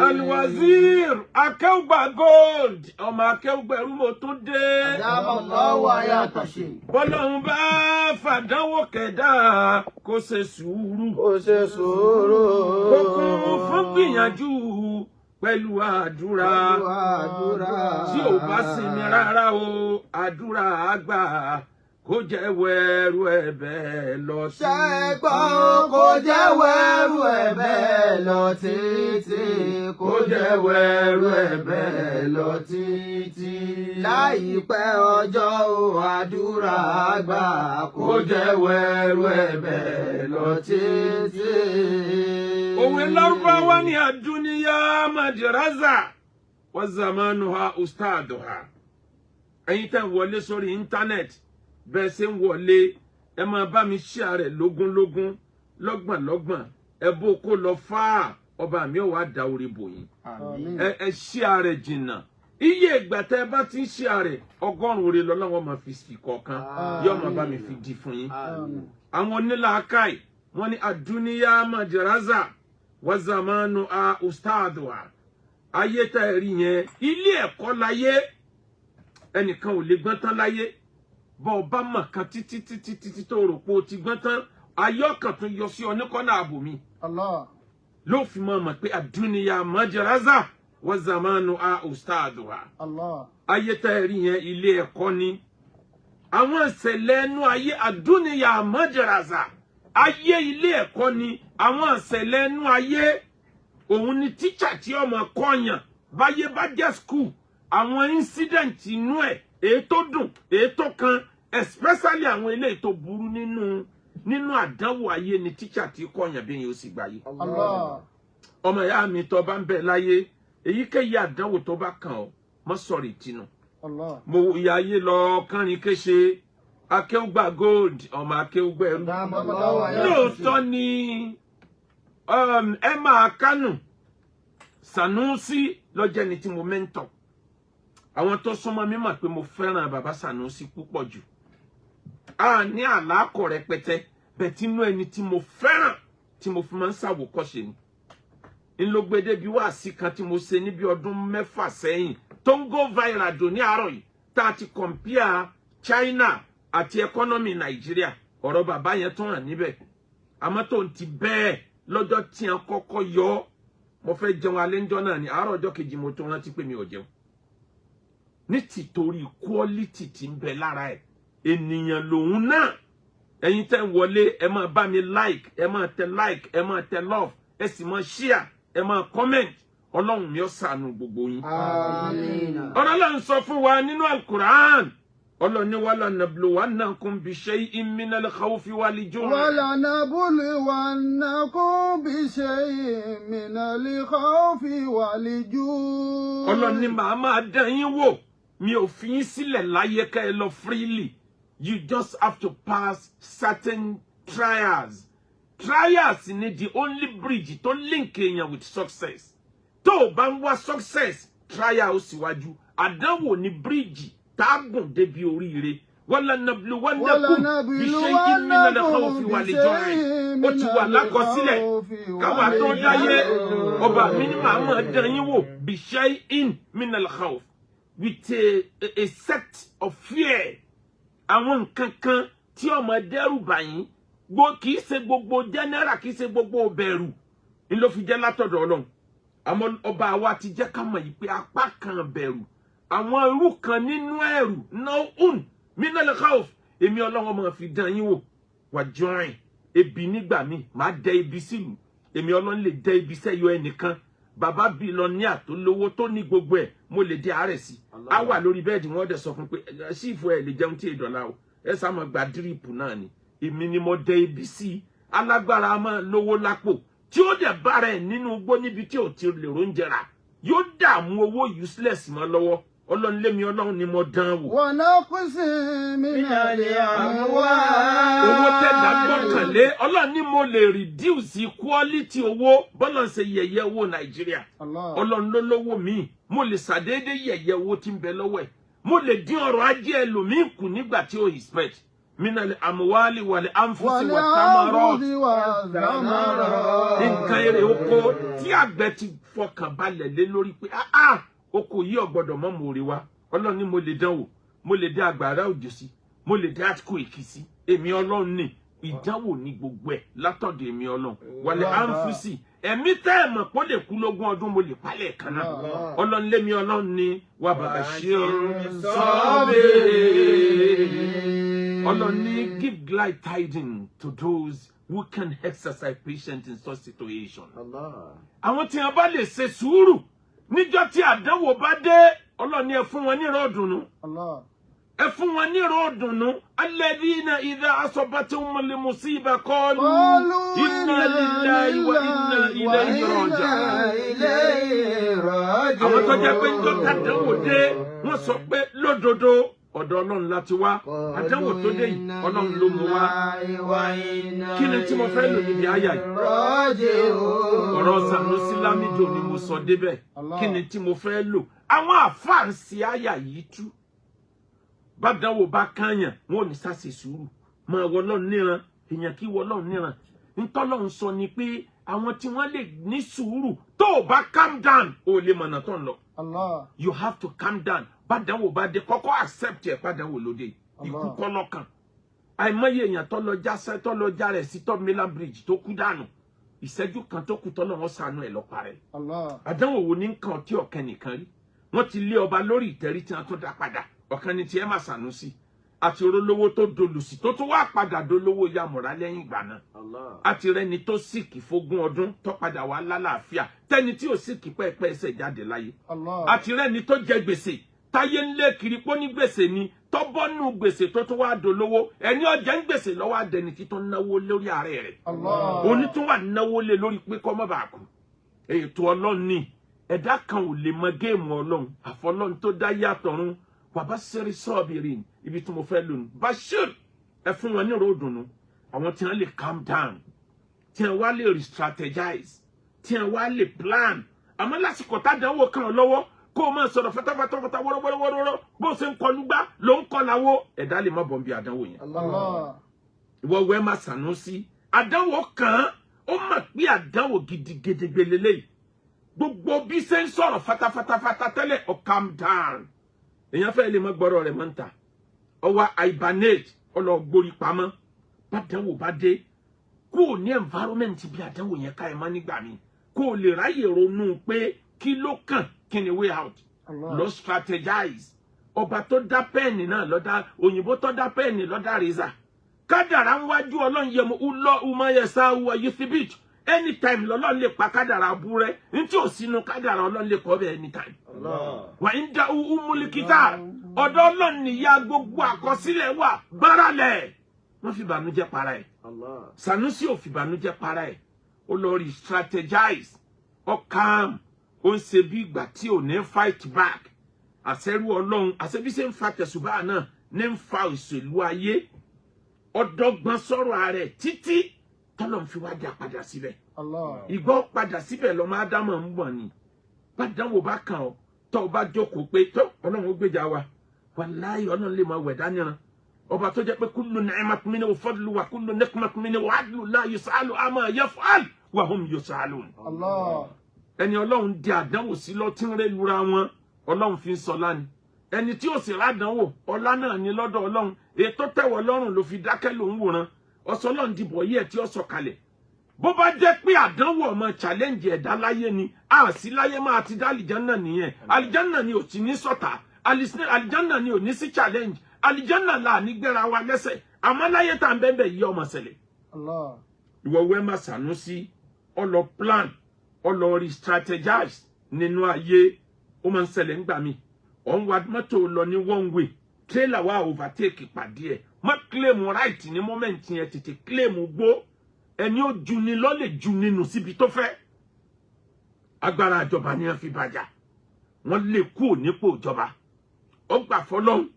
Alwazir Akeugba Gold ọmọ Akeugba ẹrú mo tún dé. Adamallahu ayatashi. Bọ́lọ́run bá fàdánwò kẹ̀dá kó ṣe sùúrù. Kó ṣe sùúrù. Kó kún fún gbìyànjú pẹ̀lú àdúrà. Tí ò bá sinmi rárá o, àdúrà àgbà. Kó jẹ́ wẹ̀rù ẹ̀bẹ̀ lọ títí. Ṣẹ́gbọ́n kó jẹ́ wẹ̀rù ẹ̀bẹ̀ lọ títí. Kó jẹ́ wẹ̀rù ẹ̀bẹ̀ lọ títí. Láìpẹ́ ọjọ́ o àdúrà àgbà. Kó jẹ́ wẹ̀rù ẹ̀bẹ̀ lọ títí. Òwe Lárúbáwá ní àdúníyá madrasa wa zamanuha ustaduha. Ẹ̀yin tẹ́ wọlé sórí íńtánẹ́ẹ̀tì. Bẹ́ẹ̀ ṣe ń wọlé ẹ máa bá mi share rẹ̀ lógúnlógún lọ́gbọ̀nlọ́gbọ̀n ẹ bó kó lọ fáà ọba mi ò wá da orí bò yín ẹ share rẹ̀ jìnnà iye ìgbà tẹ́ ẹ bá ti ń share rẹ̀ 100 oore lọ́lọ́wọ́ máa fi sí kọ̀ọ̀kan yóò máa bá mi fi di fún yín. Àwọn onílàákàì wọ́n ní àdúníyá madrasa wa zamanu a ustadwa ayé tá ẹ rí yẹn ilé ẹ̀kọ́ láyé ẹnìkan ò lè gbọ́n tán láyé. Bọ́ bá mọ̀ kan títí tó rò pé o ti gbọ́n tán ayọ́kàn tún yọ sí ọ ní kọ́nà àbòmí. Ló fi mọ̀ pé àdúníyà madrasa wa zamanu a ustaduha. Ayé tá ẹ rí yẹn ilé ẹ̀kọ́ ni. Àwọn ìṣẹ̀lẹ̀ ẹnu ayé àdúníyà madrasa ayé ilé ẹ̀kọ́ ni. Àwọn ìṣẹ̀lẹ̀ ẹnu ayé òun ni tíṣà tí ọmọ kọ́yàn báyé bá jẹ́ school àwọn incident inú ẹ̀ èyí tó dùn èyí tó kan especially àwọn eléyìí tó burú nínú àdánwò ayé ni teacher tí kọ́yàn bí yẹn ó sì gbáyé. Ọmọ ìyá mi tó bá ń bẹ láyé èyíkéyìí àdánwò tó bá kàn ọ́ mọ́ sọ̀rọ̀ ìtinú. Mo ìyá ayé lọ kánrin kéṣe Akeugba Gold ọmọ Akeugba ẹrú. Lóòótọ́ ni Emma Kanu Sanusi lọ́jẹ́ ni tí mo mẹ́ńtọ̀. Àwọn tó súnmọ́ mi mọ̀ pé mo fẹ́ràn bàbá Sanusi púpọ̀ jù. A ní àlákọ̀ rẹpẹtẹ bẹ́ẹ̀ tí inú ẹni tí mo fẹ́ràn tí mo fi máa ń ṣàwòkọ́ṣe ni. Ńlọgbẹ́dẹ́ bí wàásì kan tí mo ṣe níbi ọdún 6 sẹ́yìn tó ń go viral dò ní àárọ̀ yìí tá a ti compare China àti economy Nàìjíríà ọ̀rọ̀ bàbá yẹn tó hàn níbẹ̀. Àmọ́ tó ń ti bẹ́ẹ̀ lọ́jọ́ tí a kọ́kọ́ yọ mo fẹ́ jẹun alẹ́ ńjọ́ náà ni àárọ̀ ọjọ́ kejì mo tó rántí pé mi ò jẹun. Ní tìtorí quality tí ń bẹ lára ẹ̀ ènìyàn lòun náà ẹ̀yin tẹ́ ń wọlé ẹ máa bá mi like ẹ máa tẹ love ẹ sì máa share ẹ máa comment Ọlọ́run mi ó ṣàánú gbogbo yín. Àmín. Ọlọ́run sọ fún wa nínú Al-Qur'an Ọlọ́run ní wala nabluwannakum bi shay'in minal khawfi wal ju'i. Wala nabluwannakum bi shay'in minal khawfi wal ju'i. Ọlọ́run ní màá máa dán yín wò. Mi ò fi yín sílẹ̀ láyé ká ẹ lọ freely. You just have to pass certain trials. Trials ni the only bridge to link èèyàn with success. Tó o bá ń wá success, trial ó síwájú. Àdánwò ni bridge tá a gùn débi oríire. Wala nabluwannakum bi shay'in minal khawfi wal ju'i. Ó ti wà lákọsílẹ̀. Káwa tó dáyé, ọba mi ni màá máa dán yín wò bi shay'in minal khawf. With a set of fear. Àwọn nǹkan kan tí ó máa dẹ́rù bà yín kì í ṣe gbogbo general kì í ṣe gbogbo bẹ̀rù ni ló fi jẹ́ látọ̀dọ̀ Ọlọ́run. Àmọ́ ọba wa ti jẹ́ ká mọ̀ yìí pé apá kan bẹ̀rù àwọn irú kan nínú ẹ̀rù náà minal khawf èmi Ọlọ́run máa fi dán yín wò wà join ebi nígbà míì máa dẹ ibi sílùú èmi Ọlọ́run lè dẹ ibi sẹ́yọ ẹnìkan bàbá bílọ́níà tó lówó tó ní gbogbo ẹ̀ mo lè dé àárẹ̀ sí á wà lórí bẹ́ẹ̀dì wọ́n dẹ̀ sọ fún pé sífù ẹ̀ lè jẹun tí èdọ̀lá o ẹ sá máa gba dírípù náà ni èmi ni mo dẹ ibi sí alágbára máa lówó lápò tí ó dẹ̀ bára ẹ̀ nínú igbó níbi tí ò ti lè róúnjẹ rà yóò dààmú owó useless mọ́ lọ́wọ́ Ọlọ́run lémi Ọlọ́run ni mo dán wò. Wa naqsin minal amwal. Owó tẹ̀dá gbọ́kànlé Ọlọ́run ni mo lè reduce quality owó bọ́lá ṣe yẹ̀yẹ́ owó Nàìjíríà. Ọlọ́run ló lówó mi mo lè ṣàdédé yẹ̀yẹ́ owó tí ń bẹ lọ́wọ́ ẹ̀ mo lè dín ọrọ̀ ajé ẹlòmíì kù nígbà tí ó expect من الأموال والأنفس والثمرات nǹkan èrè oko tí àgbẹ̀ ti fọkàn balẹ̀ lé lórí pé oko yìí ò gbọ́dọ̀ mọ́ mòrè wa Ọlọ́run ní mo lè dánwò mo lè dé àgbàrá òjò sí mo lè dé earthquake sí èmi Ọlọ́run ní ìdánwò ní gbogbo ẹ̀ látọ̀dọ̀ èmi Ọlọ́run wàlẹ̀ àǹfùsì ẹ̀mí tẹ́ ẹ̀ mọ̀ pé ó lè kú lógún ọdún mo lè palẹ̀ kan náà Ọlọ́run lémi Ọlọ́run ní wà bàbá ṣe Ọlọ́run ní give glad tidings to those who can exercise patience in such situation. Àwọn tí wọ́n bá lè ṣe sùúrù níjọ́ tí àdánwò bá dé Ọlọ́run ní ẹ fún wọn ní ìró ìdùnnú. Ẹ fún wọn ní ìró ìdùnnú. Alladhina idha asabathumul musiba qalu inna lillahi wa inna ilayhi raji'un. Àwọn tó jẹ́ pé níjọ́ tí àdánwò dé wọ́n sọ pé lódodo ọ̀dọ̀ Ọlọ́run láti wá àdánwò tó dé yìí Ọlọ́run ló mú wá. Kí ni tí mo fẹ́ lò níbi àyà yìí? Ọ̀rọ̀ Sanusi Lamido ni mo sọ débẹ̀. Kí ni tí mo fẹ́ lò? Àwọn àfáà ń ṣe àyà yìí tú. Bádánwò bá kányàn wọn ò ní sáṣe sùúrù. Máa wọ Ọlọ́run níran èèyàn kí wọ Ọlọ́run níran. Ntọ́lọ́run sọ ni pé àwọn tí wọ́n lè ní sùúrù tó o bá calm down o lè mọ̀nà tó ń lọ. You have to calm down. Bádánwò bá dé kọ́kọ́ accept ẹ̀ bádánwò lóde ikú kọ́ lọ́kàn. Àìmọye èèyàn tó lọ jásẹ́ tó lọ járẹ̀ sí top Milan Bridge tó kú dànù. Ìṣẹ́jú kan tó kù tọ́lọ́ wọn sànú ẹ̀ lọ́pa rẹ̀. Àdánwò wo ní nǹkan tí ọ̀kẹ́ nìkan rí? Wọ́n ti lé ọba lórí ìtẹ́rí tí wọ́n tó dá padà. Ọ̀kan ni tiẹ̀ máa Sanusi. Àti olówó tó dolùsì tó tún wá padà dolówó Yamura lẹ́yìn ìgbà náà. Àti rẹni tó sìkì fógún ọdún tó padà wá lálàáfíà. Tẹ́ni tí ò sìkì pẹ́ẹ́pẹ́ ẹsẹ̀ jáde láyé. Àti rẹni tó jẹ gbèsè. Táyé ń lé kiri pọ́ ní gbèsè ni tó bọ́nú gbèsè tó tún wá dolówó ẹni ọjà ń gbèsè lọ́wọ́ adẹni tí tó náwó lórí ààrẹ rẹ̀ òní tún wà náwó lé lórí pé kọ́ mọ́ bàá kú ètò Ọlọ́run ni ẹ̀dá kan ò lè mọ géèmù Ọlọ́run àfọlọ́run tó dá yàtọ̀run wàbá sẹ́rí sọ́ọ̀bìrì ibi tí mo fẹ́ lónìí Bashir ẹ fún wọn ní ròdùnú àwọn tí wọ́n lè calm down tí wọ́n wá lè re-strategize tí wọ́n wá lè plan àmọ́ lásìkò tádánwò kan lọ́wọ́ kó máa sọ̀rọ̀ fẹ́tàfẹ́tà wọ́rọ́wọ́rọ́wọ́rọ́ bó ṣe ń kọlu gbá ló ń kọ́ láwọ́ ẹ̀dá lè má bọ̀ bí àdánwò yẹn. Ìwọ wẹ́ máa Sanusi àdánwò kan ó mà pé àdánwò gidigidi lélẹ́yìí gbogbo bí ṣe ń sọ̀rọ̀ fatafata tẹ́lẹ̀ ó calm down èèyàn fẹ́ lè má gbọ́rọ̀ rẹ̀ mọ́ ń ta ọwọ́ hibernate ọlọ́gbórí pamọ́ bàdánwò bá dé kó o ní environment bí àdánwò yẹn ká ẹ̀ má nígbà mi kó o lè ráyè ronú pé kí ló kàn kí ni way out lọ strategize ọba tó dá pẹ́ẹ̀nì náà lọ́dá òyìnbó tó dá pẹ́ẹ̀nì lọ́dá reza kádàrá ń wájú Ọlọ́run yẹmu ulọ umayẹsà uwa yuthibit anytime lọ́lọ́run lè pa kádàrá bú rẹ ní tí ò sínú kádàrá Ọlọ́run lè kọ́ bẹ́ẹ̀ anytime wà ń da umulikita ọ̀dọ̀ Ọlọ́run nìyá gbogbo àkọsílẹ̀ wà báralẹ̀ wọ́n fi ìbànújẹ́ para ẹ̀ Sanusi ò fi ìbànújẹ́ para ẹ̀ ó lọ rí strategize ó calm ó ń ṣe bí ìgbà tí ò ní fight back àṣẹrú Ọlọ́run àṣẹbí ṣe ń fa tẹ̀sùbá náà ní ń fa òṣèlú ayé ọ̀dọ́gbọ́n sọ̀rọ̀ ààrẹ títí tọ́lọ̀ ń fi wá dá padà síbẹ̀ ìgbọ́ padà síbẹ̀ lọ́mọ ádámọ̀ ń bọ̀ ni bàdánwò bá kàn ọ́ tọ́ ọ bá jókòó pé tó Ọlọ́run ó gbèjà wa wàláhì Ọlọ́run lè máa wẹ̀ dáníran ọba tó jẹ́ pé kullu ni'matin minhu wa fadlu wa kullu nikmatin minhu wa adlu la yus'alu amma yaf'al wa hum yus'alun. Ẹni Ọlọ́run di àdánwò sí lọ tí ń rẹ́ lura wọn Ọlọ́run fi ń sọlá ni ẹni tí ò sì rádánwò ọlá náà ní lọ́dọ̀ Ọlọ́run ètò tẹ̀wọ̀ lọ́rùn ló fi dákẹ́ ló ń wòran ọ̀sọ́ Ọlọ́run dìbò yí ẹ̀ tí ó sọ kalẹ̀ bó bá jẹ́ pé àdánwò ọmọ challenge ẹ̀dá láyé ni a sì láyé máa ti dá àlìjánà nìyẹn àlìjánà ni ò ti ní sọ̀tà àlìjánà ni ò ní sí challenge àlìjánà là ní gbéra wa lẹ́sẹ̀ àmọ́ láyé tá à ń bẹ́ẹ̀ bẹ́ẹ̀ yí ọmọ ṣẹlẹ̀ ìwọ wẹ́ máa Sanusi ọlọ plan ọlọ́ọ̀rí strategize nínú ayé ó máa ń ṣẹlẹ̀ ńgbà mí ọ̀n wa mọ́tò lọ ní one way trailer wa overtake pàdé ẹ̀ má claim right ní moment yẹn tètè claim gbó ẹni ó ju ni lọ lè ju nínú síbi tó fẹ́ agbára ìjọba ni wọ́n fi bàjá wọ́n lè kú nípò ìjọba ó gbà fọlọ́hún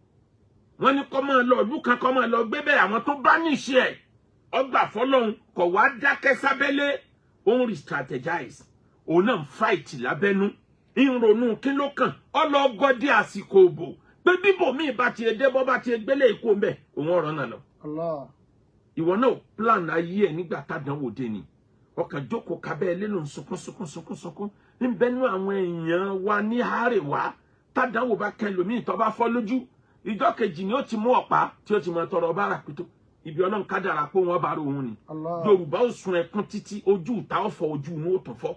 wọ́n ní kó máa lọ ọdún kan kó máa lọ gbé bẹ́ẹ̀ àwọn tó bá níṣẹ́ ẹ̀ ó gbà fọlọ́hún kò wá dákẹ́ sábẹ́lé ó ń re-strategize òun náà ń fight lábẹ́nú ń ronú kí ló kàn ọlọ́gọ́dé àsìkò òbò pé bíbò míì bá ti dé bọ́ bá ti gbélé ikú mbẹ́ òun ọ̀rọ̀ náà lọ Allah. Ìwọ náà plan ayé ẹ nígbà tádánwò dé ni. Ọkàn jókòó kábẹ́ ilé ló ń sunkún. Níbẹ̀ nú àwọn èèyàn wa ní àárẹ̀wá tádánwò bá kẹlòmíì tó bá fọ́ lójú. Ìjọ́ kejì ni ó ti mú ọ̀pá tí ó ti mọ tọrọ bára pító. Ibi Ọlọ́run kádàrá pé wọ́n bá ro òun ni. Yorùbá ó sun ẹkún títí ojú ìta ọ̀fọ̀ ojú inú ó tún fọ́.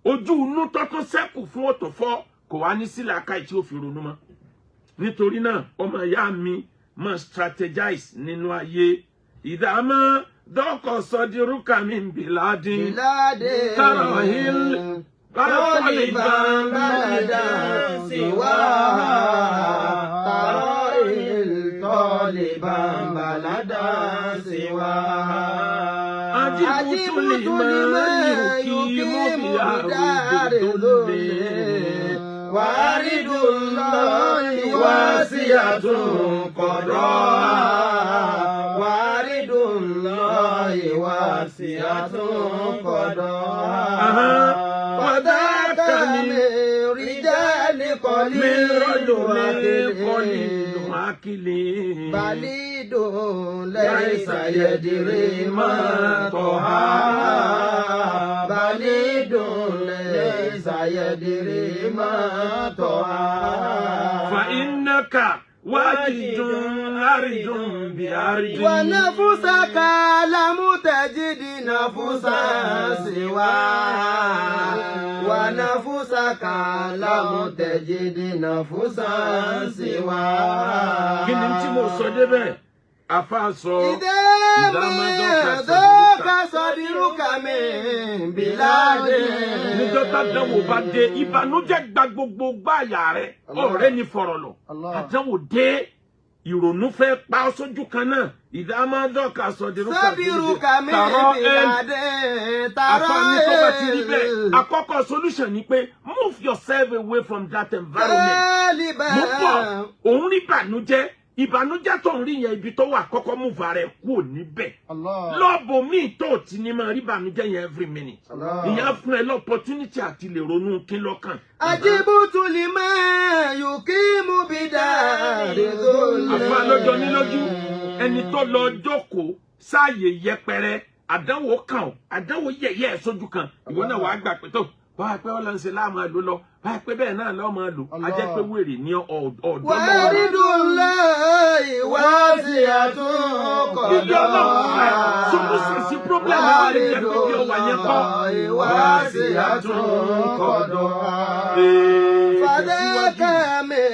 Ojú inú tọ́tún sẹ́kù fún ó tún fọ́ kò wá ní sílẹ̀ aká tí ó fi ronú mọ́. Nítorí náà ọmọ ìyá mi máa strategize nínú ayé. Ìdámọ́ dọ́kọ̀ sọdírúkà mi ń bìládín. Tarahil Taliban baladan siwa. Tarahil Taliban baladan siwa. Ajibu liman yukimu bidari Waridullahi wasiyatun qadaha. Waridullahi wasiyatun qadaha. Fadaka min rijali qalil akili. Balidun laysa yadri ma toha. Balidun laysa yadri ma toha. Fa innaka wajidun aridun bi aridin. Wa nafusaka lam tajid nafusan siwa. Wa nafusaka lam tajid nafusan siwa. Kí ni tí mo sọ débẹ̀? Afa sọ ìdámọ́dọ́ka sọdírúkà mi bìláde. Níjọ́ tádánwò bá dé, ìbànújẹ́ gba gbogbo gbáyà rẹ̀, ọ̀rẹ́ ní fọ̀rọ̀ lọ. Àdánwò dé, ìrònú fẹ́ pa ọ́ sójú kan náà. Ìdámọ́dọ́ka sọdírúkà mi bìláde. Àfààní tó bá ti rí bẹ́ẹ̀, àkọ́kọ́ solution ni pé move yourself away from that environment. Mo pọ̀, òun rí ìbànújẹ́. Ìbànújẹ́ tó ń rí yẹn ibi tó wà kọ́kọ́ mú va rẹ̀ kúrò níbẹ̀. Lọ́bọ̀ míì tó ti ní máa rí ìbànújẹ́ yẹn every minute. Ìyẹn fún ẹ l'opportunity àti lè ronú kí lọ́kàn. Ajibutu liman yukimu bidari dhulli. Àfa lọ́jọ́ ní lójú ẹni tó lọ jókòó sáàyè yẹpẹrẹ àdánwò kan àdánwò yẹ̀yẹ́ sójú kan ìwọ náà wàá gbà pé tó báyìí pé wọ́n lọ ń ṣe láàmú ẹ̀ ló lọ báyìí pé bẹ́ẹ̀ náà lọ́ọ́ máa lò á jẹ́ pé wèrè ní ọ̀dọ́ lọ́wọ́. Waridullahi wasiyatun Ibi Ọlọ́run fẹ́ solution sí problem àwọn lè jẹ́ pé kí ọ wà yẹn kọ́. wasiyatun qadaha. Fadaka min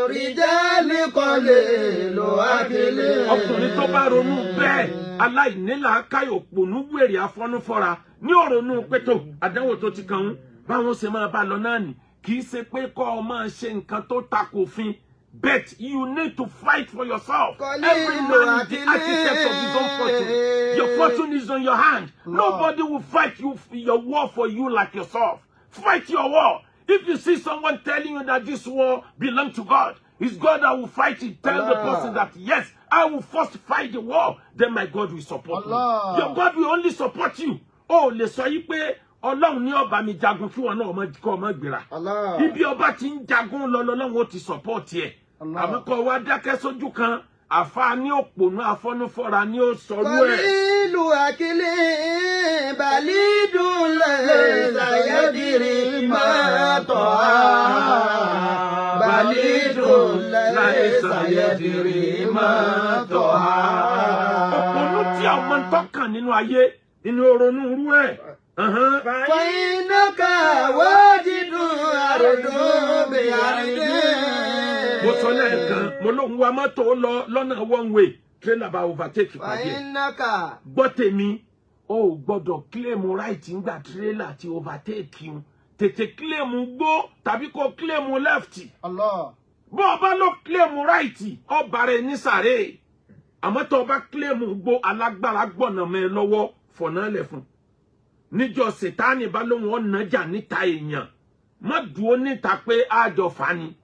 rijali qalil akili. Ọkùnrin tó bá ronú bẹ́ẹ̀ aláìníla káyọ̀ pònú wèrè afọ́núfọ́ra ní òrònú pétò àdánwò tó ti kàn ń báwọn ṣe máa bá lọ náà nì kì í ṣe pé kọ́ ọ máa ṣe nǹkan tó takò òfin but you need to fight for yourself. Every man is the architect of his own fortune. Your fortune is on your hand. Nobody will fight your war for you like yourself. Fight your war. If you see someone telling you that this war belongs to God, it's God that will fight it. Tell the person that yes, I will first fight the war. Then my God will support me. Your God will only support you. Oh, lè sọ yí pé Ọlọ́run ní ọba mi jagun kí wọn náà kọ́ ọmọ gbéra. Ibi ọba ti ń jagun lọ lọ́lọ́run ó ti support ẹ̀. Àmọ́ kọ́ wá dákẹ́ sójú kan àfa ní òpònú afọ́núfọ́ra ní ó sọrú ẹ̀. Qalilu akili balidun laysa yadri ma toha. Balidun laysa yadri ma toha. Òpònú tí ọmọ ń tọ́kàn nínú ayé inú oronú rú ẹ̀. Fa innaka wajidun aridun bi aridin. Mo sọ lẹ́ẹ̀kan mo lóun wa mọ́tò lọ lọ́nà one way trailer bá overtake pàdé. Fa innaka. Gbọ́ tèmi o ò gbọ́dọ̀ claim right ńgbà trailer ti overtake un tètè claim gbó tàbí kó claim left. Bó o bá lọ claim right ọba rẹ̀ ní sàré àmọ́ tó o bá claim gbó alágbára gbọ̀nà mẹ́ lọ́wọ́ fọ̀nà lẹ̀ fún. Níjọ́ Sètánì bá lóun ọ̀nàjà níta èèyàn má dúró níta pé àjọ fani.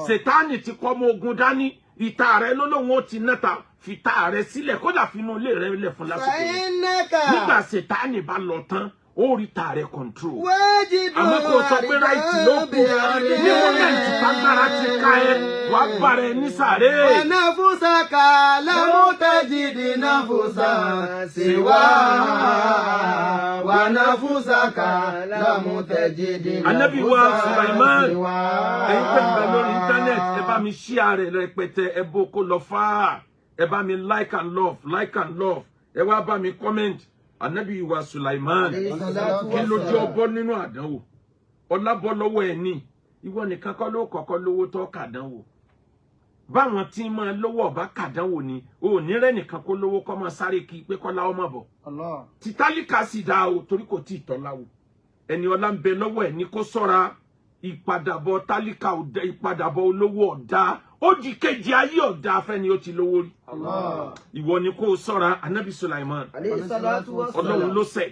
Sètánì ti kọ́ ọmọ ogun dání ìta rẹ̀ lólóhùn ó ti náta fìta rẹ̀ sílẹ̀ kódà finú ilé rẹ̀ lẹ̀ fún lásìkò yẹn. Nígbà Sètánì bá lọ tán ó rí tààrẹ control. واجد àmọ́ kò sọ pé ráìtì ló kù ní mọ́mẹ́ǹtì tágbára ti ká ẹ wàá bára ẹ ní sàárè. ونفسك لم تجد نفسا سواها ونفسك لم تجد Ànábì wa Sulaiman ẹ̀yin tẹ́ ń bẹ lórí internet ẹ bá mi share rẹ̀ rẹpẹtẹ ẹ bó kó lọ fáà ẹ bá mi like and love ẹ wá bá mi comment. Ànábì wa Sulaiman kí ló jẹ́ ọbọ nínú àdánwò ọlá bọ́ lọ́wọ́ ẹ ní ìwọ nìkan kọ́ ló kọ́kọ́ lówó tó kàdánwò báwọn tí máa lówó ọba kàdánwò ni o ní rẹ nìkan kó lówó kọ́ máa sáré kí pé kọ́lá ọmọ bọ̀ tí tálíkà sì dá o torí kò tí ì tọ́láwò ẹni ọlá ń bẹ lọ́wọ́ ẹ̀ ní kó sọ́ra ìpadàbọ̀ tálíkà ọ̀dà ìpadàbọ̀ olówó ọ̀dà ó di kejì ayé ọ̀dà afẹ́ni ó ti lówó rí ìwọ ni kó sọ́ra. Ànábì Sulaiman ọlọ́run ló sẹ̀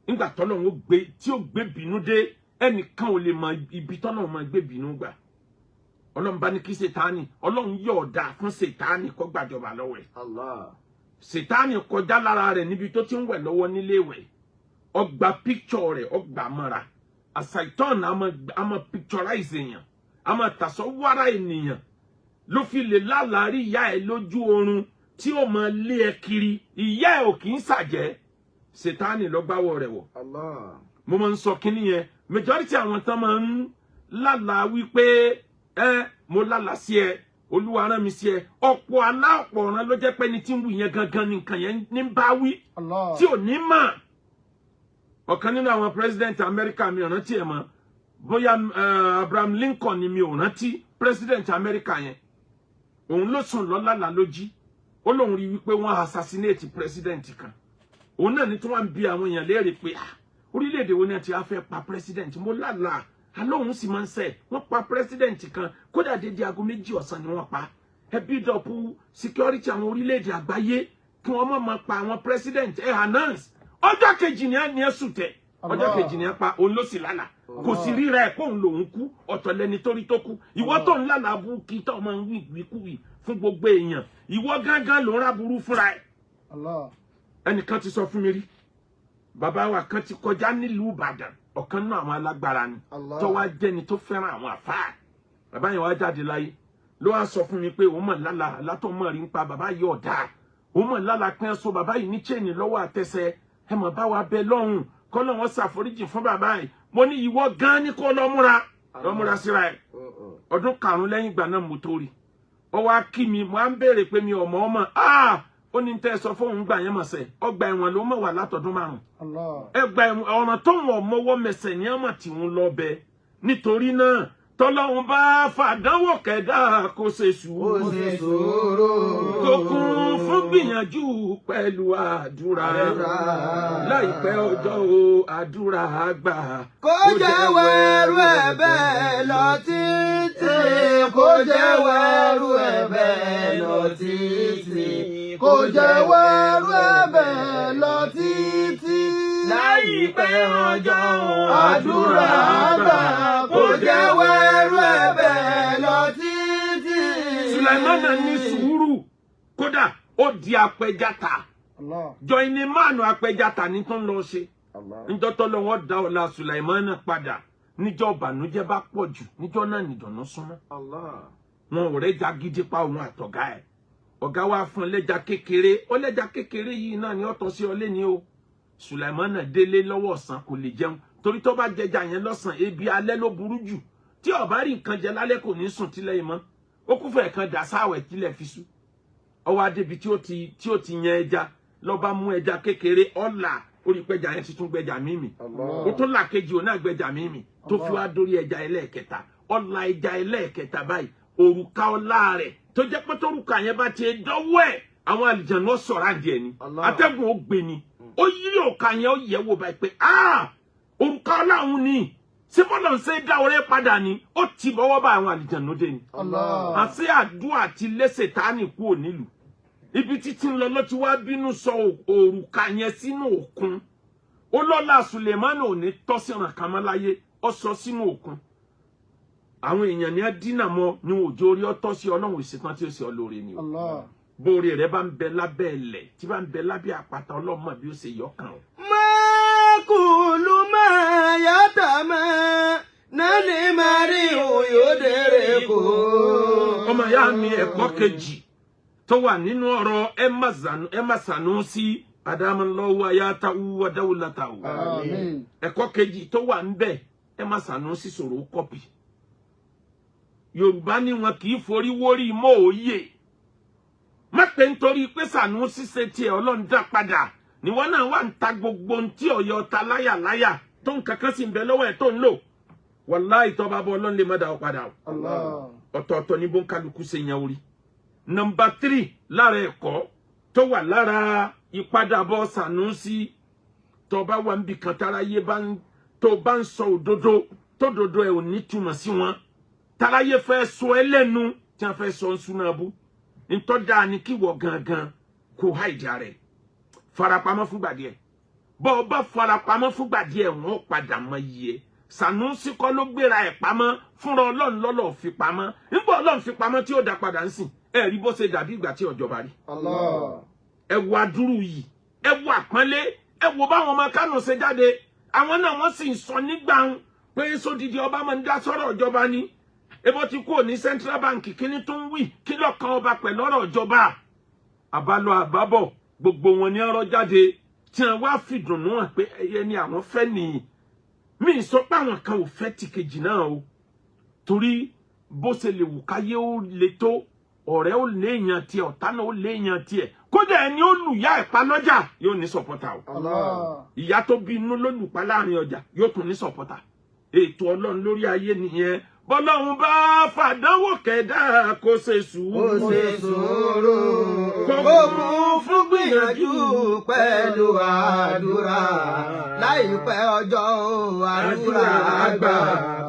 nígbà tọ́lọ́run ó gbé tí ó gbé bínú dé ẹnìkan ò lè mọ ibi tọ́lọ́run máa gbé bínú gbà. Ọlọ́run bá ní kí Sètáánì ọlọ́run yọ ọ̀dà fún Sètáánì kó gbàjọba lọ́wọ́ ẹ̀. Sètáánì kọjá lára rẹ̀ níbi tó ti ń wẹ̀ lọ́wọ́ nílé ìwẹ̀ ọgbà píkṣọ̀ rẹ̀ ọgbà mọ́ra àṣàìtọ́nà àmọ́ picturize èèyàn àmọ́ tàṣọ wára ènìyàn ló fi lè lálàárí ìyá ẹ lójú oorun tí ó máa lé ẹ kiri ìyá ẹ ò kì í ṣàjẹ́ Sètáánì ló gbáwọ̀ rẹ̀ wọ̀. mo máa ń sọ kínní yẹn majority àwọn tán máa ń lálàá wípé mo lálàá sí ẹ Olúwa rán mi sí ẹ ọ̀pọ̀ aláọ̀pọ̀ ọ̀ràn ló jẹ́ pé ní tí ń wù yẹn gangan nìkan yẹn ní bá wí tí ò ní mà. ọ̀kan nínú àwọn president America mi ò rántí ẹ̀ mọ́ bóyá Abraham Lincoln ni mi ò rántí president America yẹn òun ló sùn lọ́làlà lójí ó lóun rí wípé wọ́n assassinate president kan òun náà ní tí wọ́n ń bi àwọn èèyàn léèrè pé orílẹ̀-èdè wo ni a ti á fẹ́ pa president mo lálàá alóhùn sì máa ń sẹ́ wọ́n pa president kan kódà dédé aago 2 ọ̀sán ni wọ́n pa ẹ build up security àwọn orílẹ̀-èdè àgbáyé kí wọ́n má máa pa àwọn president ẹ announce ọjọ́ kejì ni ẹ sùn tẹ̀ ọjọ́ kejì ni ẹ pa òun ló sì lálà kò sì ríra ẹ̀ kóun lòun kú ọ̀tọ̀ lẹni torí tó kú ìwọ tó ń lálà bú kí tó máa ń wí ìwíkúwì fún gbogbo èèyàn ìwọ gángan ló ń ráburú fúnra ẹ̀. ẹnìkan ti sọ fún mi rí bàbá wa kan ti kọjá nílùú Ìbàdàn ọ̀kan náà àwọn alágbára ni tó wá jẹ́ni tó fẹ́ràn àwọn àfáà bàbá yẹn wá jáde láyé ló wá sọ fún mi pé òun mọ̀ lálà látọ̀ mọ̀ rí ń pa bàbá yìí ọ̀dà òun mọ̀ lálà pẹ́ so bàbá yìí ní chain lọ́wọ́ àtẹsẹ̀ ẹ mọ̀ bá wa bẹ lọ́hùn kọ́ lọ́wọ́ ṣàforíjì fún bàbá yìí mo ní ìwọ gan ni kó lọ́múra síra ẹ̀ ọdún 5 lẹ́yìn ìgbà náà mo tó rí ọ wá kí mi mo á ń béèrè pé mi ọmọ ó ní tẹ́ ẹ sọ fóun gbà yẹn mọ̀ sẹ́ ọgbà ẹ̀wọ̀n ló mọ̀ wà látọdún 5 ẹgbà ẹ̀wọ̀n ọ̀ràn tó wọ̀n mọ́wọ́ mẹsẹ̀ ní ọmọ tí wọ́n lọ bẹ nítorí náà tọ́lọ́hun bá fàdánwò kẹ̀dá kó ṣe sùúrù kó kún fún gbìyànjú pẹ̀lú àdúrà láìpẹ́ ọjọ́ o àdúrà àgbà. kó jẹ́wọ́ ẹrú ẹ̀bẹ̀ lọ títí kó jẹ́wọ́ ẹrú ẹ̀bẹ̀ lọ títí kó jẹ́wọ́ ẹrú ẹ̀bẹ̀ lọ títí láìpẹ́ ọjọ́ o àdúrà àgbà kó jẹ́wọ́ ẹrú ẹ̀bẹ̀ lọ títí. Sulaiman ní sùúrù kódà ó di apẹjata jọyìnì mánu apẹjata ní tó ń lọ ṣe níjọ́ tó lọ́wọ́ dá ọlá Sulaiman padà níjọ́ ìbànújẹ́ bá pọ̀ jù níjọ́ náà nìdùnnú súnmọ́ wọn ò rẹ́jà gidi pa òun àtọ̀gá ẹ̀ ọ̀gá wa fún ẹlẹ́jà kékeré ọlẹ́jà kékeré yìí náà ni ọ̀tọ̀ sí ọlé ni o Sulaiman délé lọ́wọ́ ọ̀sán kò lè jẹun torí tó bá jẹjà yẹn lọ́sàn ebi alẹ́ ló burú jù tí ó bá rí nǹkan jẹ lálẹ́ kò ní sùn tílẹ̀ yìí mọ́ ó kún fẹ́ kan dà sáwẹ̀ tílẹ̀ fi sú ọwọ́ adébi tí ó ti yan ẹja ló bá mú ẹja kékeré ọ̀là orí pẹ́jà yẹn ti tún gbẹjà mímì ó tún là kejì òun náà gbẹjà mímì tó fi wá dórí ẹja ẹlẹ́ẹ̀kẹta ọ̀là ẹja ẹlẹ́ẹ̀kẹta báyìí òrùka ọlá rẹ̀ tó jẹ́ pé tórùka yẹn bá ti dọ́wọ́ ẹ̀ àwọn àlìjànnú sọ̀rọ̀ adìẹ ni atẹ́gùn ó gbé ni ó yí òka yẹn ó yẹ̀ wò báyìí pé òrùka ọlá òun ni ṣé bọ́lá ń ṣe dá orí padà ni ó ti bọ́wọ́ bá àwọn àlìjànnú dé ni àti àdúrà ti lé Sètáánì kúrò nílùú ibi títí ń lọ ló ti wá bínú sọ òrùka yẹn sínú òkun ó lọ́lá Sùlẹ̀mánù ò ní tọ́ sí ọ̀ràn kan mọ́ láyé ó sọ sínú òkun àwọn èèyàn ní á dínà mọ́ ní òjò orí ọtọ́ sí ọlọ́run ìṣetán tí ó ṣe ọlọ́rẹ̀ ni o bóore rẹ bá ń bẹ lábẹ́ ẹlẹ̀ tí bá ń bẹ lábẹ́ àpáta ọlọ́mọ bí ó ṣe yọ kàn ó. mákùn يقول ما يتمنى المرء يدركه. ọmọ ìyá mi ẹ̀kọ́ kejì tó wà nínú ọ̀rọ̀ Emma Sanusi adamallahu ayatahu wa dawlatahu. Àmín. ẹ̀kọ́ kejì tó wà ńbẹ̀ Emma Sanusi sọ̀rọ̀ kọ́pì. Yorùbá ní wọn kì í forí wórí mọ́ òye. Má pé nítorí pé Sanusi ṣe tiẹ̀ Ọlọ́run dá padà ni wọ́n náà wà ń ta gbogbo ohun tí Ọ̀yọ́ ta láyàláyà tó ń kankan sì ń bẹ lọ́wọ́ ẹ̀ tó ń lò. Wàláhì tó bá bọ́ Ọlọ́run lè má dá ọ padà o. Ọ̀tọ̀ọ̀tọ̀ ní bó ń kálukú ṣe yan orí. Nọ́mbà 3 lára ẹ̀kọ́ tó wà lára ìpadàbọ̀ Sanusi tó bá wà níbi kan táráyé tó bá ń sọ òdodo tó dodo ẹ̀ ò ní túmọ̀ sí wọn. Táráyé fẹ́ sọ ẹlẹ́nu tí wọ́n fẹ́ sọ ń súná bú. Ntọ́jà ni kí wọ gangan kó háìjà rẹ̀ farapamọ́ fúngbà díẹ̀. Bọ́ ọ bá farapamọ́ fúngbà díẹ̀ wọ́n padà mọ iye. Sanusi kọ́ ló gbéra ẹ̀ pamọ́ fúnra Ọlọ́run lọ́lọ́ fi pamọ́. Nígbà Ọlọ́run fi pamọ́ tí ó dá padà ń sìn. Ẹ rí bó ṣe dàbí ìgbà tí ọjọba rí. Ẹ wo adúrú yìí. Ẹ wo àpọ́nlé. Ẹ wo báwọn ọmọ Kánò ṣe jáde. Àwọn náà wọ́n sì ń sọ nígbà pé sódìdí ọba máa ń dá sọ́rọ̀ ìjọba ni. Ebo ti kúrò ní Central Bank kíní tó ń wí kí ló kan ọba pẹ̀lú ọ̀rọ̀ ìjọba. Àbálọ àbábọ̀ gbogbo wọn ní ọ̀rọ̀ jáde tí wọ́n wá fìdùnnú hàn pé ẹyẹ ni àwọn fẹ́ nìyí. Mi sọ pé àwọn kan ò fẹ́ ti kejì náà o. Torí bó ṣe lè wù káyé ó le tó ọ̀rẹ́ ó léèyàn tiẹ̀ ọ̀tá náà ó léèyàn tiẹ̀. Kódà ẹni ó lù yá ẹ̀pá lọ́jà yóò ní sọ̀pọ̀tà o. Ìyá tó bí inú ló lùpá láàrin ọjà yóò tún ní sọ̀pọ̀tà. Ètò Ọlọ́run lórí ayé nìyẹn. Bọ́lọ́run bá fàdánwò kẹ̀dá kó ṣe sùúrù. Kó ṣe sùúrù. Kó kún fún gbìyànjú pẹ̀lú àdúrà. Láìpẹ́ ọjọ́ àdúrà àgbà.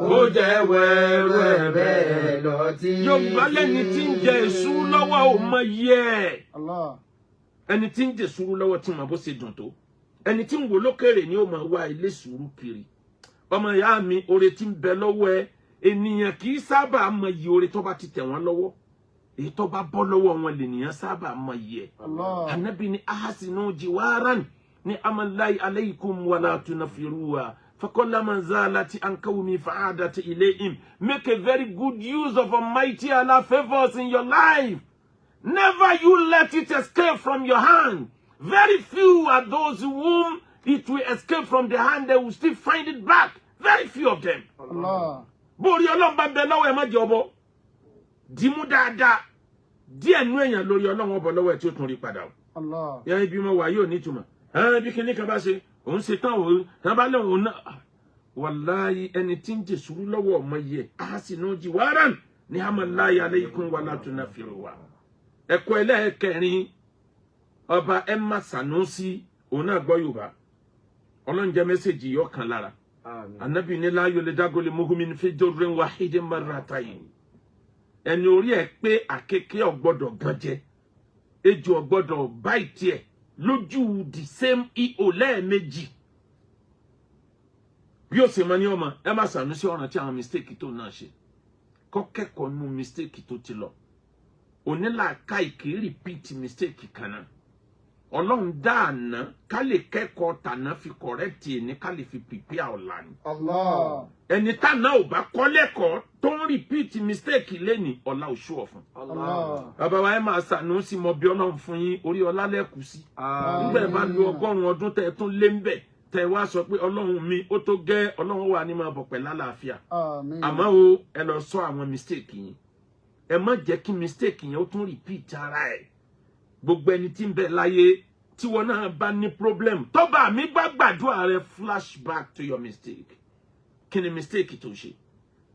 Kó jẹ́ wẹ̀rù ẹ̀bẹ̀ lọ tí. Yorùbá lẹ́ni tí ń jẹ èṣù lọ́wọ́ ò mọ yẹ. Ẹni tí ń jẹ sùúrù lọ́wọ́ tí mọ̀ bó ṣe dùn tó. Ẹni tí ń wò lókèrè ni ó máa wá ilé sùúrù kiri. Ọmọ ìyá mi oore tí ń bẹ lọ́wọ́ ẹ. Ènìyàn kì í sábà mọ iye oore tó bá ti tẹ̀ wọ́n lọ́wọ́. Èyí tó bá bọ́ lọ́wọ́ wọn lènìyàn sábà mọ iye. Ànábì ní ahsinu jiwaran ní amallahi alaykum wala tunafiruha. فَكُلَّمَا زَالَتْ عَنْ قَوْمٍ فَعَادَتْ إِلَيْهِمْ. Make a very good use of Almighty Allah favors in your life. Never you let it escape from your hand. Very few are those whom it will escape from their hand. They will still find it back. Very few of them. Bórí Ọlọ́run bá bẹ lọ́wọ́ ẹ má jẹ́ ọbọ. Dìmú dáadáa. Díẹ̀ nú èèyàn lórí Ọlọ́run ọbọ lọ́wọ́ ẹ tí ó tún rí padà o. Yẹn ibi mo wà yóò nítumọ̀. Bí kíní kan bá ṣe òun ṣe tán òun tán bá lóun náà. Wàláyé ẹni tí ń jẹ sùúrù lọ́wọ́ ọmọ yẹ. Ahsinu jiwaran ní amallahi alaykum wala tunafiruha. Ẹ̀kọ́ ẹlẹ́ẹ̀kẹrin ọba Emma Sanusi òun náà gbọ́ Yorùbá. Ọlọ́run jẹ́ mẹ́sẹ̀jì yọ kan lára. Ànábì ní la yulidagu limu'min fi durrin wahidin marratayn. Ẹni orí ẹ̀ pé àkekèé ò gbọ́dọ̀ gan jẹ. Ejò ò gbọ́dọ̀ bite ẹ̀ lójú the same ihò lẹ́ẹ̀mejì. Bí ó ṣe mọ ní ọmọ Emma Sanusi ọ̀ràn tí àwọn mistake tó náà ṣe. Kọ́ kẹ́kọ̀ọ́ nú mistake tó ti lọ. Onílàáká ìkì repeat mistake kan náà. Ọlọ́run dá àná ká lè kẹ́kọ̀ọ́ tàná fi correct ní ká lè fi prepare ọ̀la ni. Ẹni tàná ò bá kọ́ lẹ́kọ̀ọ́ tó ń repeat mistake lẹ́ni ọ̀la ò ṣú ọ̀fun. Bàbá wa Emma Sanusi mọ bí Ọlọ́run fún yín orí ọlá lẹ́kù sí. Nígbà ẹ bá lo 100 ọdún tẹ́ ẹ tún lé ń bẹ̀ tẹ́ ẹ wá sọ pé Ọlọ́run mi ó tó gẹ́ Ọlọ́run wà ní máa bọ̀ pẹ̀lú àlàáfíà. Àmọ́ o ẹ lọ sọ àwọn mistake yín. Ẹ má jẹ́ kí mistake yẹn ó tún repeat ara ẹ̀. Gbogbo ẹni tí ń bẹ láyé tí wọn náà bá ní problem tó bá mi bá gbàdúrà rẹ flashback to your mistake. Kí ni mistake tó ṣe?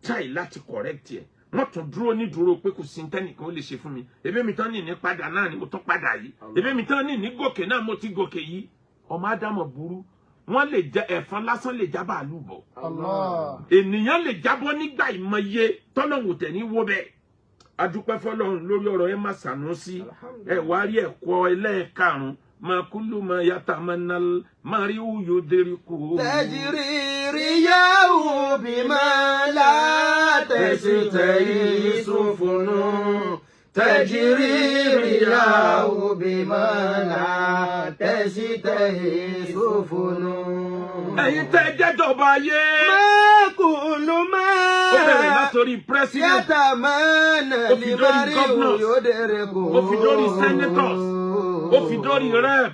Try láti correct ẹ. Wọ́n tún dúró ní dúró pé kò sí ntẹ́nìkan ó lè ṣe fún mi. Ebí mi tán ní padà náà ni mo tún padà yìí. Ebí mi tán ní gòkè náà mo ti gòkè yìí. Ọmọ Ádámọ̀ burú. Wọ́n lè jẹ ẹ̀fọn lásán lè já bàálù bọ̀. Ènìyàn lè jábọ́ nígbà ìmọye tọ́lọ́hùn tẹ̀ ní wó bẹ́ẹ̀. Adúpẹ́ fọ́lọ́run lórí ọ̀rọ̀ Emma Sanusi. Ẹ wá rí ẹ̀kọ́ ẹlẹ́ẹ̀karùn-ún. ما كل ما يتمنى المرء يدركه. تجري رياح بما لا تشتهي سفن. تجري رياح بما لا تشتهي سفن. ẹ̀yin tẹ́ jẹ́jọba ayé. ما كل ما ó bẹ̀rẹ̀ látòrí president. يتمنى ó fi dórí لمرء governors. يدركه ó fi dórí senators. ó fi dórí rep.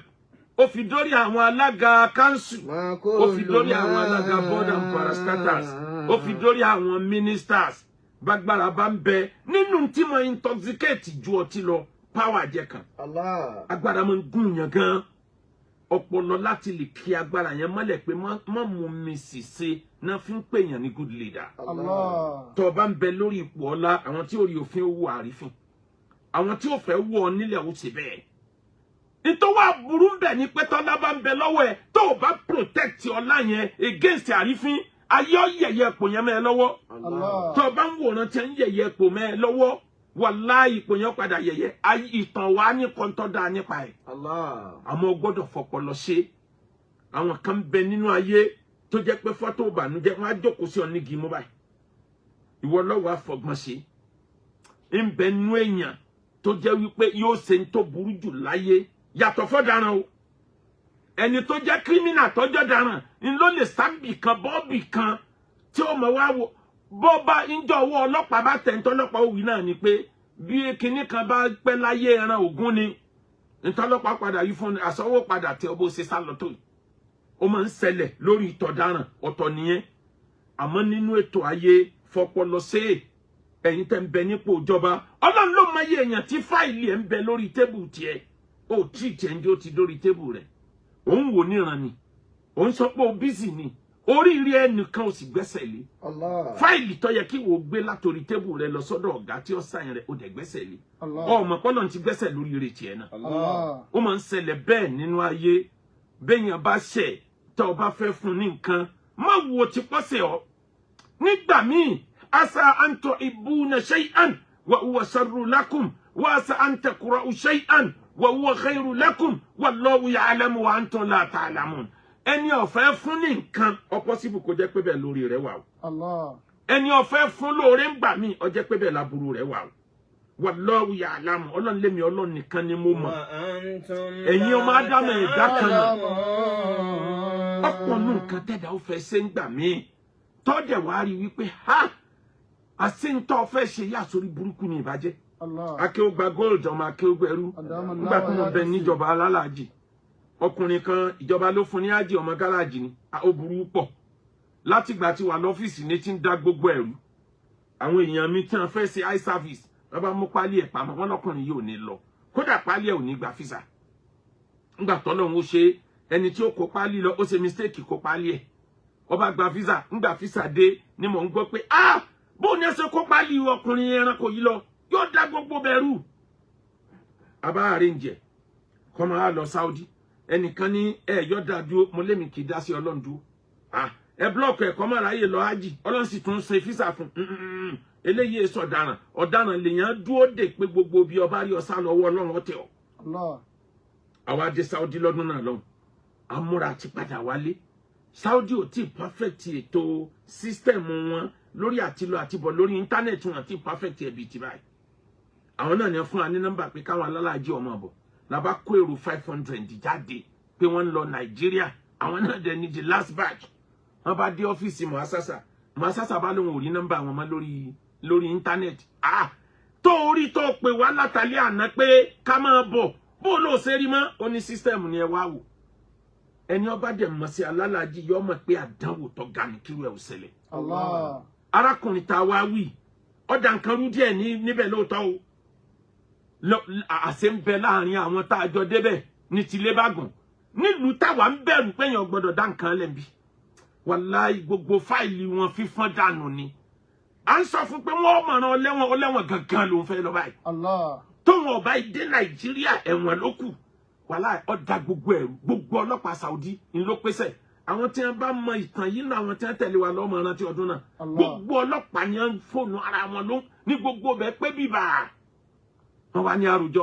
ó fi dórí àwọn alága council. ó fi dórí àwọn alága board and parastatals. ó fi dórí àwọn ministers. Bágbára bá ń bẹ nínú tí mo intoxicate ju ọtí lọ power jẹ kan. Agbára mo ń gún yàn gan. Ọpọlọ láti lè kí agbára yẹn mọ́lẹ̀ pé má mú mi ṣìṣe náà fi ń pè yàn ní good leader. Tó bá ń bẹ lórí ipò ọlá àwọn tí ó rí òfin owó àrífín. Àwọn tí ó fẹ́ wọ nílẹ̀ ó ṣe bẹ́ẹ̀. Nítorí wà burú ń bẹ ní pé tọ́lá bá ń bẹ lọ́wọ́ ẹ̀ tó o bá protect ọlá yẹn against àrífín. Ayé yẹ̀yẹ́ ipò yẹn mẹ́ lọ́wọ́. Tó bá ń wòran tí ń yẹ̀yẹ́ ipò mẹ́ lọ́wọ́. Wàláhì ipò yẹn padà yẹ̀yẹ́. Ayé ìtàn wa ní kọ́ńtọ́dá nípa ẹ̀. Àmọ́ gbọ́dọ̀ fọpọlọ ṣe. Àwọn kan bẹ nínú ayé tó jẹ́ pé fọ́tò ìbànújẹ́ wọn á jókòó sí ọ̀nìgì mú báyìí. Ìwọ lọ́wọ́ àfọgbọ́n ṣe. Ń bẹ nínú èèyàn tó jẹ́ wípé yóò ṣe ń tó burú jù láyé yàtọ̀ fọ́daràn o. Ẹni tó jẹ́ criminal tọ́jọ́ daràn ń ló lè sábì kan bọ́ọ̀bì kan tí ó mọ̀ wá wò bó bá ń jọ owó ọlọ́pàá bá tẹ̀ ń tọ́lọ́pàá òwì náà ni pé bí kinní kan bá pẹ́ láyé ẹran ògún ni ntọ́lọ́pàá padà yìí fún àsọwọ́ padà tẹ ọ bó ṣe sá lọ tó yìí. Ó máa ń ṣẹlẹ̀ lórí ìtọ̀daràn ọ̀tọ̀ nìyẹn. Àmọ́ nínú ètò ayé fọpọlọ ṣe ẹ̀yin tẹ́ ń bẹ nípò ìjọba Ọlọ́run ló máa yẹ èèyàn tí fáìlì ẹ̀ ń bẹ lórí tébù tiẹ̀ ó tí ì tiẹ̀ ń jó ti dórí tébù rẹ̀. Òun wò níran ni òun sọ pé o bísí ni oríire ẹnìkan ò sì gbẹ́sẹ̀ lé fáìlì tó yẹ kí wò gbé látòrí tébù rẹ lọ sọ́dọ̀ ọ̀gá tí ó sáyìn rẹ ó dẹ̀ gbẹ́sẹ̀ lé ọmọ pọ́nà ti gbẹ́sẹ̀ lórí ire tiẹ̀ náà ó máa ń ṣẹlẹ̀ bẹ́ẹ̀ nínú ayé bẹ́yàn bá ṣẹ̀ tó o bá fẹ́ fún ní nǹkan má wo ti pọ́sẹ̀ ọ́ nígbà míì asa an tuhibbuna shay'an wa huwa sharrun lakum wa asa an takra'u shay'an wa huwa khairun lakum wallahu ya'lamu wa antum la ta'lamun. Ẹni ó fẹ́ fún ní nǹkan ó possible kó jẹ́ pé bẹ́ẹ̀ lórí rẹ̀ wà o. Ẹni ó fẹ́ fún lóore ńgbà míì ó jẹ́ pé bẹ́ẹ̀ láburú rẹ̀ wà o. Wallahu ya'lamu Ọlọ́run lémi Ọlọ́run nìkan ni mo mọ̀. Ẹ̀yin ọmọ Ádámù ẹ̀dá kan náà. Ọ̀pọ̀ nù nǹkan tẹ́dà ó fẹ́ ṣe ńgbà míì. Tọ́dẹ̀ wá rí wípé ha àṣìntọ́ fẹ́ ṣe yá sórí burúkú ní ìbàjẹ́. Akéwògbà gold ọmọ akéwògbà ẹrú nígbà tí mo bẹ níjọba alálàájì ọkùnrin kan ìjọba ló fún ní ájì ọmọ gáràjì ni ó burú pọ̀ látìgbà tí wà lọ́fíìsì ní tí ń dá gbogbo ẹ̀rú àwọn èèyàn mi tí wọ́n fẹ́ ṣe eye service wọ́n bá mú pálí ẹ̀ pamọ́ wọn lọ́kùnrin yìí ò ní lọ kódà pálí ẹ̀ ò ní gba físà ńgbà tọ́lọ́run ó ṣe ẹni tí ó kó pálí lọ ó ṣe mistake kó pálí ẹ̀ ó bá gba físà ńgbà físà dé ni mò ń gbọ́ pé bóun ní ẹsẹ̀ kó pálí ọkùnrin ẹranko yìí lọ yóò dá gbogbo bẹ̀rù abá arrange kó máa lọ Saudi ẹnìkan ní yóò dá dúró mo lémi kì í dá sí Ọlọ́run dúró ẹ blọọkù ẹ kó máa ráyè lọ ájì Ọlọ́run sì tún ṣe físà fún eléyìí èso ọ̀daràn lèèyàn dúró dè pé gbogbo bí ọba rí ọsá lọ́wọ́ Ọlọ́run ọtẹ ọ. àwa dé Saudi lọ́dún náà lọ́hùn amúra àti padà wálé Saudi ò tí perfect ètò sísítẹ̀mù wọn lórí àtilọ àtibọ̀ lórí íńtánẹ́ẹ̀tì wọn àti perfect ẹ̀bì ti báyìí. Àwọn náà ní fún wa ní nọ́mbà pé káwọn alálàájì ọmọ bọ̀ làbá kó èrò 500 jáde pé wọ́n ń lọ Nàìjíríà àwọn náà dẹ̀ ní the last batch wọ́n bá dé ọ́fíìsì Muasasa bá lóun ò rí nọ́mbà àwọn ọmọ lórí íńtánẹ́ẹ̀tì tó orí tó pè wá látàlẹ́ àná pé ká máa bọ̀ bó ló ṣe rí mọ́ ó ní sísítẹ́ẹ̀mù ni ẹ wá wò ẹni ọba dẹ̀ mọ̀ sí alálàájì yọ mọ̀ pé àdánwò tó ga ní kírú ẹ̀ ò ṣẹlẹ̀ arákùnrin tá a wá wí ọ̀dà nǹkan rú díẹ̀ níbẹ̀ lóòótọ́ o àṣẹ ń bẹ láàrin àwọn tá a jọ débẹ̀ ní tilé bá gùn nílùú táwa ń bẹ̀rù péyàn gbọ́dọ̀ dá nǹkan lẹ́bi wàláì gbogbo fáìlì wọn fífọ́n dànù ni à ń sọ fún pé wọ́n mọ̀ràn ọlẹ́wọ̀n gangan ló ń fẹ́ lọ báyìí tóun ọba ìdè Nàìjíríà ẹ̀wọ̀n ló kù wàláì ọ̀dà gbogbo ẹ̀rù gbogbo ọlọ́pàá Saudi ńlọ pèsè àwọn tí wọ́n bá mọ ìtàn yìí náà àwọn tí wọ́n tẹ̀lé wa lọ́mọ rántí ọdún náà gbogbo ọlọ́pàá ni wọ́n fóònù ara wọn ló ní gbogbo bẹ́ẹ̀ pé bíbà wọ́n wá ní àrùjọ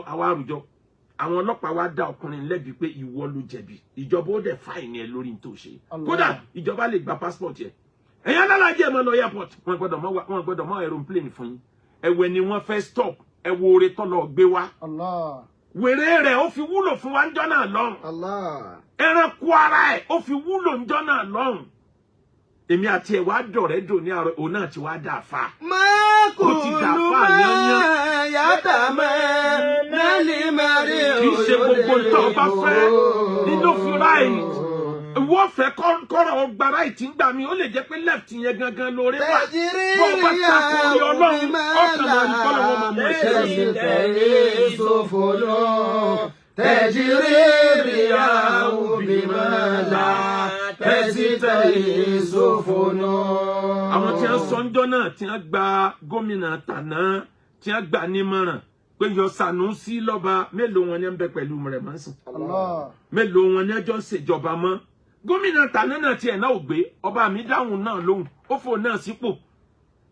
àwọn ọlọ́pàá wá dá ọkùnrin lẹ́bi pé ìwọ ló jẹ̀bi ìjọba ó dẹ̀ fáìní ẹ lórí tó ṣe kódà ìjọba lè gba passport yẹ ẹ̀yin alálàájì ẹ̀ mọ́ lọ airport wọ́n gbọ́dọ̀ mọ́ aeroplane fún yín ẹ̀wẹ̀ ni wọ́n fẹ́ stop ẹ̀wọ̀ oore tọ́lọ̀ gbé wá wèrè rẹ̀ ó fi wúlò fún wa ń jọ́ náà lọ́rùn ẹranko ara ẹ̀ ó fi wúlò ńjọ́ náà lọ́hùn èmi àti ẹ̀ wá dọ̀rẹ́ dò ní àárọ̀ òun náà ti wá dà fa. Mákùlù máa yàtà máa nálì mẹ́rí kì í ṣe gbogbo nǹkan ọba fẹ́ nínú fi ráì ìwọ fẹ́ kọ́rọ̀ ọgbà ráì tí ń gbà mí ó lè jẹ́ pé left yẹn gangan lórí wà bó o bá takò orí ọlọ́run ọkàn náà ní kọ́lọ̀ wọn máa mú ẹ̀ṣẹ̀ sí. تجري الرياح بما لا تستحي سفن. àwọn tí wọ́n sọ ńjọ́ náà tí wọ́n gba gómìnà tàná tí wọ́n gbà nímọ̀ràn pé yọ Sànúsí lọ́ba mélòó wọn ni ń bẹ pẹ̀lú rẹ̀ mọ́ sí. mélòó wọn ni ẹjọ́ ń ṣèjọba mọ́. gómìnà tàná náà tiẹ̀ náà ò gbé ọba mi dáhùn náà lóhùn ó fò náà sípò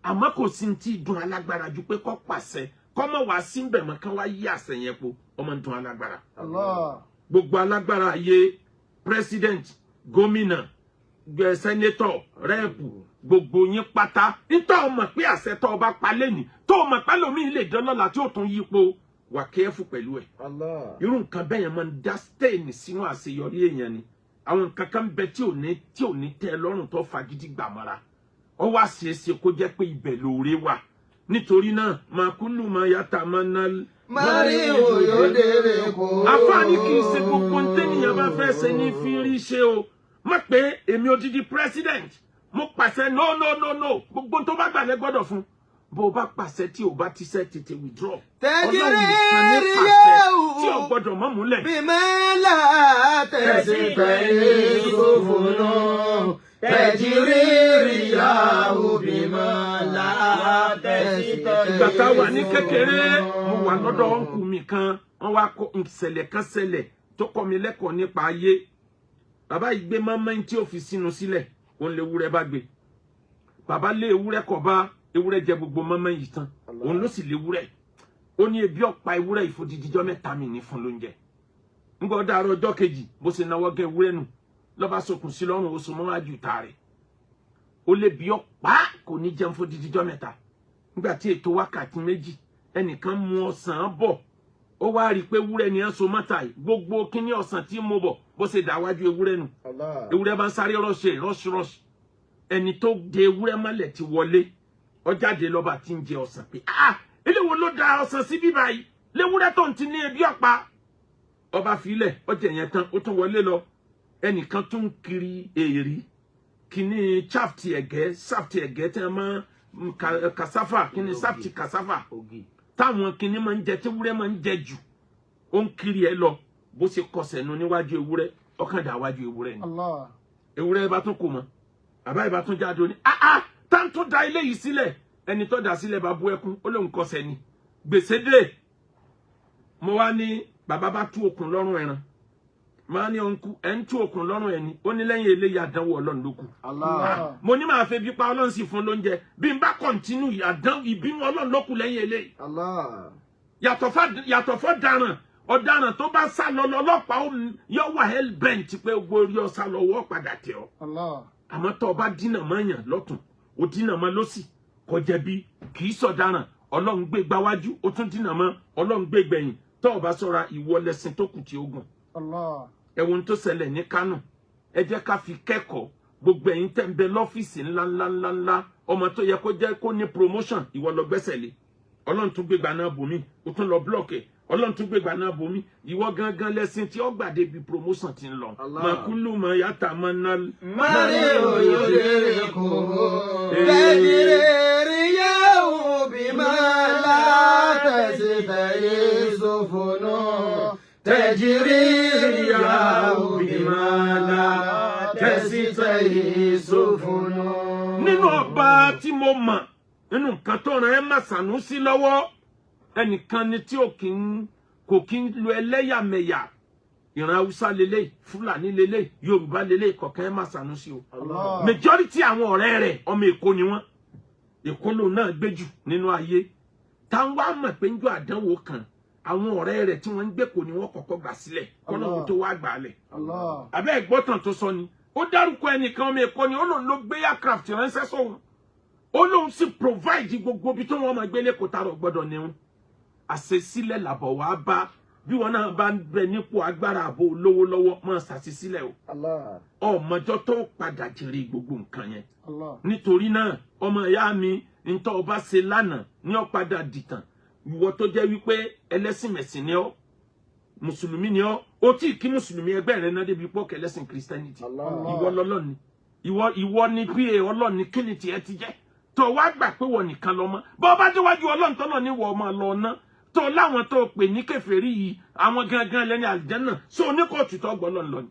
àmọ́ kò sí ti dùn alágbára ju pé kó pàṣẹ kọ́mọ wá sí ń bẹ̀ mọ́ kán wá yí àṣẹ yẹn po ọmọ ń dùn alágbára. gbogbo alágbára ayé president gómìnà sẹ́nétọ̀ rẹ́ẹ̀pù gbogbo yín pátá nítorí ọmọ pé àṣẹ tó ọba pa lẹ́nìí tó ọmọ pẹ́ lómi lè dán lọ́la tí ó tún yípo wà kẹ́ẹ̀fù pẹ̀lú ẹ̀. irú nǹkan bẹ́ẹ̀ yẹn máa ń dá stain sínú àṣeyọrí èèyàn ni àwọn nǹkan kan bẹ tí ò ní tẹ́ lọ́rùn tó fagídí gbàmọ́ra ọ wá ṣeéṣe kó jẹ́ pé ibẹ̀ lóore wà nítorí náà màkúlù máa yàtà máa ná. Mari oyodere ko. àfààní kì í ṣe gbogbo ntẹ́nìyàn bá fẹ́ ṣe ní fi rí ṣe o má pé èmi odidi president mo pàṣẹ no gbogbo tó bá gbàlẹ́ gbọ́dọ̀ fún bó o bá pàṣẹ tí o bá ti ṣe tètè withdraw. Tẹ̀jìrì tí o gbọ́dọ̀ mọ́ múlẹ̀. bímẹ́lá tẹ̀sí tẹ̀yẹ sófòló. Tẹ̀jìrì ríyàwó bímẹ́lá tẹ̀sí tẹ̀yẹ sófòló. Gbàtà wà ní kékeré mo wà lọ́dọ̀ ọ̀nkù mi kan wọ́n wá kó ìṣẹ̀lẹ̀ kan ṣẹlẹ̀ tó kọ́ mi lẹ́kọ̀ọ́ nípa ayé. Bàbá yìí gbé mọ́mọ́ tí ó fi sínú sílẹ̀ òun lè ewúrẹ́ bá gbé. Bàbá lé ewúrẹ́ kọ̀ bá ewúrẹ́ jẹ gbogbo mọ́mọ́ yìí tán òun ló sì lé ewúrẹ́ ó ní ebi ọ̀pá ewúrẹ́ yìí fòdìdíjọ́ mẹ́ta mi ní fún lóúnjẹ ńgbà ó dàárọ̀ ọjọ́ kejì bó ṣe náwó gẹ ewúrẹ́ nù lọ́ba sokùn sí lọ́rùn oṣù mọ́wájú ìta rẹ̀ ó lé bi ọ̀pá kò ní jẹun fòdìdíjọ́ mẹ́ta nígbà tí ètò wákàtí méjì ẹnìkan mú ọsàn bọ̀ ó wá rí i pé ewúrẹ́ ni ẹ̀ so mọ́ta yìí gbogbo kíní ọsàn tí mo bọ̀ bó ṣe dàwájú ewúrẹ́ nù ewúrẹ́ bá ń sáré rọ́ṣì ẹni tó de ewúrẹ́ mọ́lẹ̀ ti wọlé ọjáde lọ́ba tí ń jẹ ọsàn pé eléwo ló da ọsàn sí bíbá yìí léwúrẹ́ tó ń ti ní ebi ọ̀pá ọba filẹ̀ ọjà yẹn tán ó tún wọlé lọ ẹnìkan tún kiri èrí kíní ṣáfìtì ẹ̀gẹ́ tí wọ́n máa kàsáfà kíní ṣáfìtì kàsáfà táwọn kíní máa ń jẹ tí ewúrẹ́ máa ń jẹ jù ó ń kiri ẹ lọ bó ṣe kọsẹ̀ nu níwájú ewúrẹ́ ọkàn dà wájú ewúrẹ́ ni ewúrẹ́ bá tún kò mọ́ bàbá ìbá tún jáde ó ní táǹtó da ilé yìí sílẹ̀ ẹni tó dá sílẹ̀ bá bú ẹkún ó lóun kọsẹ̀ ni gbèsè dé mo wá ní bàbá bá tú okùn lọ́rùn ẹran máa ní ọ̀nkú ẹ̀ ń tú okùn lọ́rùn ẹni ó ní lẹ́yìn eléyìí àdánwò ọlọ́run ló kù mo ní máa fẹ́ bí pa ọlọ́run sì fún lóúnjẹ bí n bá kọ̀ntínú ìbínú ọlọ́run ló kù lẹ́yìn eléyìí yàtọ̀ fọ́ daràn ọ̀daràn tó bá sá lọ lọ́lọ́pàá yọ wà hell bent pé gbórí ọ̀sá lọ́wọ́ padà tẹ̀ ọ́ àmọ́ tó o bá dínà mọ́ yàn lọ́tún ó dínà mọ́ lọ́sì kò jẹ̀bi kì í sọ̀daràn ọlọ́run gbé gbáwájú ó tún dínà mọ́ ọlọ́run gbé gbẹ̀yìn tó o bá ṣọ́ra ìwọ lẹ́sìn tó kù tí ó gùn. ẹ̀wọ̀n tó ṣẹlẹ̀ ní Kánò ẹ jẹ́ ká fi kẹ́kọ̀ọ́ gbogbo ẹ̀yin tẹ́ ń bẹ lọ́fíìsì ńláńláńlá ọmọ tó yẹ kó jẹ́ kó ní promotion ìwọ lọ gbẹ́sẹ̀ lé ọlọ́run tún gbégbá náà bòmí ó tún lọ blọ́ọ̀kì ọlọ́run tún gbégbá náà bòmí ìwọ gangan lẹ́sìn tí ó gbàdé bí promotion ti ń lọ. màkúlù mọ yàtà mọ náà. Mari oyodere ko. Tẹ̀jìrì ríyàwó bímẹ́lá tẹ̀sí tẹ̀yẹ sófòló. Tẹ̀jìrì ríyàwó bímẹ́lá tẹ̀sí tẹ̀yẹ sófòló. nínú ọba tí mo mọ̀ nínú nǹkan tó ràn ẹ́ má Sànúsí lọ́wọ́ ẹnìkan ni tí kò kí ń lo ẹlẹ́yàmẹ̀yà ìran Haúsá lélẹ̀ Fúlàní lélẹ̀ Yorùbá lélẹ̀ kọ̀ọ̀kan ẹ̀ má Sànúsí o majority àwọn ọ̀rẹ́ rẹ̀ ọmọ Èkó ni wọ́n Èkó lòun náà gbé jù nínú ayé táwọn wá mọ̀ pé ń jọ àdánwò kan àwọn ọ̀rẹ́ rẹ̀ tí wọ́n ń gbé kò ní wọ́n kọ́kọ́ gbà sílẹ̀ kọ́lọ́wọ́ tó wá gbà á lẹ̀ abẹ́ ẹ̀gbọ́tàn tó sọ ni ó dárúkọ ẹnìkan ọmọ Èkó ni ó lòun ló gbé aircraft ránṣẹ́ sóhun ó lóun sì provide gbogbo bí tó wọn máa gbélé kó tarọ gbọ́dọ̀ níhun àṣesílẹ̀ làbọ̀ wá bá bí wọn náà bá ń bẹ nípò agbára àbò lówó lọ́wọ́ máa ṣàṣìṣílẹ̀ o ọmọjọ́ tó padà jèrè gbogbo nǹkan yẹn nítorí náà ọmọ ìyá mi ntọ́ ọba ṣe lánàá ní ó padà dìtàn ìwọ tó jẹ́ wípé ẹlẹ́sìn mẹ̀sìn ni ọ́ mùsùlùmí ni ọ́ ó tí kí mùsùlùmí ẹgbẹ́ rẹ náà débi pọ́ kẹlẹ́sìn christianity ìwọ lọ́lọ́ni ìwọ ni pa ọlọ́ni kí ni tiẹ̀ ti jẹ́ tó wá gbà pé wọ́n nìkan lọ mọ́ bọ́ bá déwájú ọlọ́run tọ́lọ́ ní wọ́ọ́ máa lọ ná tó láwọn tó pè ní kèfèrí yìí àwọn gangan lẹ́ni àlùjánnà so oníkóòtù tó gbọ́ lọ́n lọ ni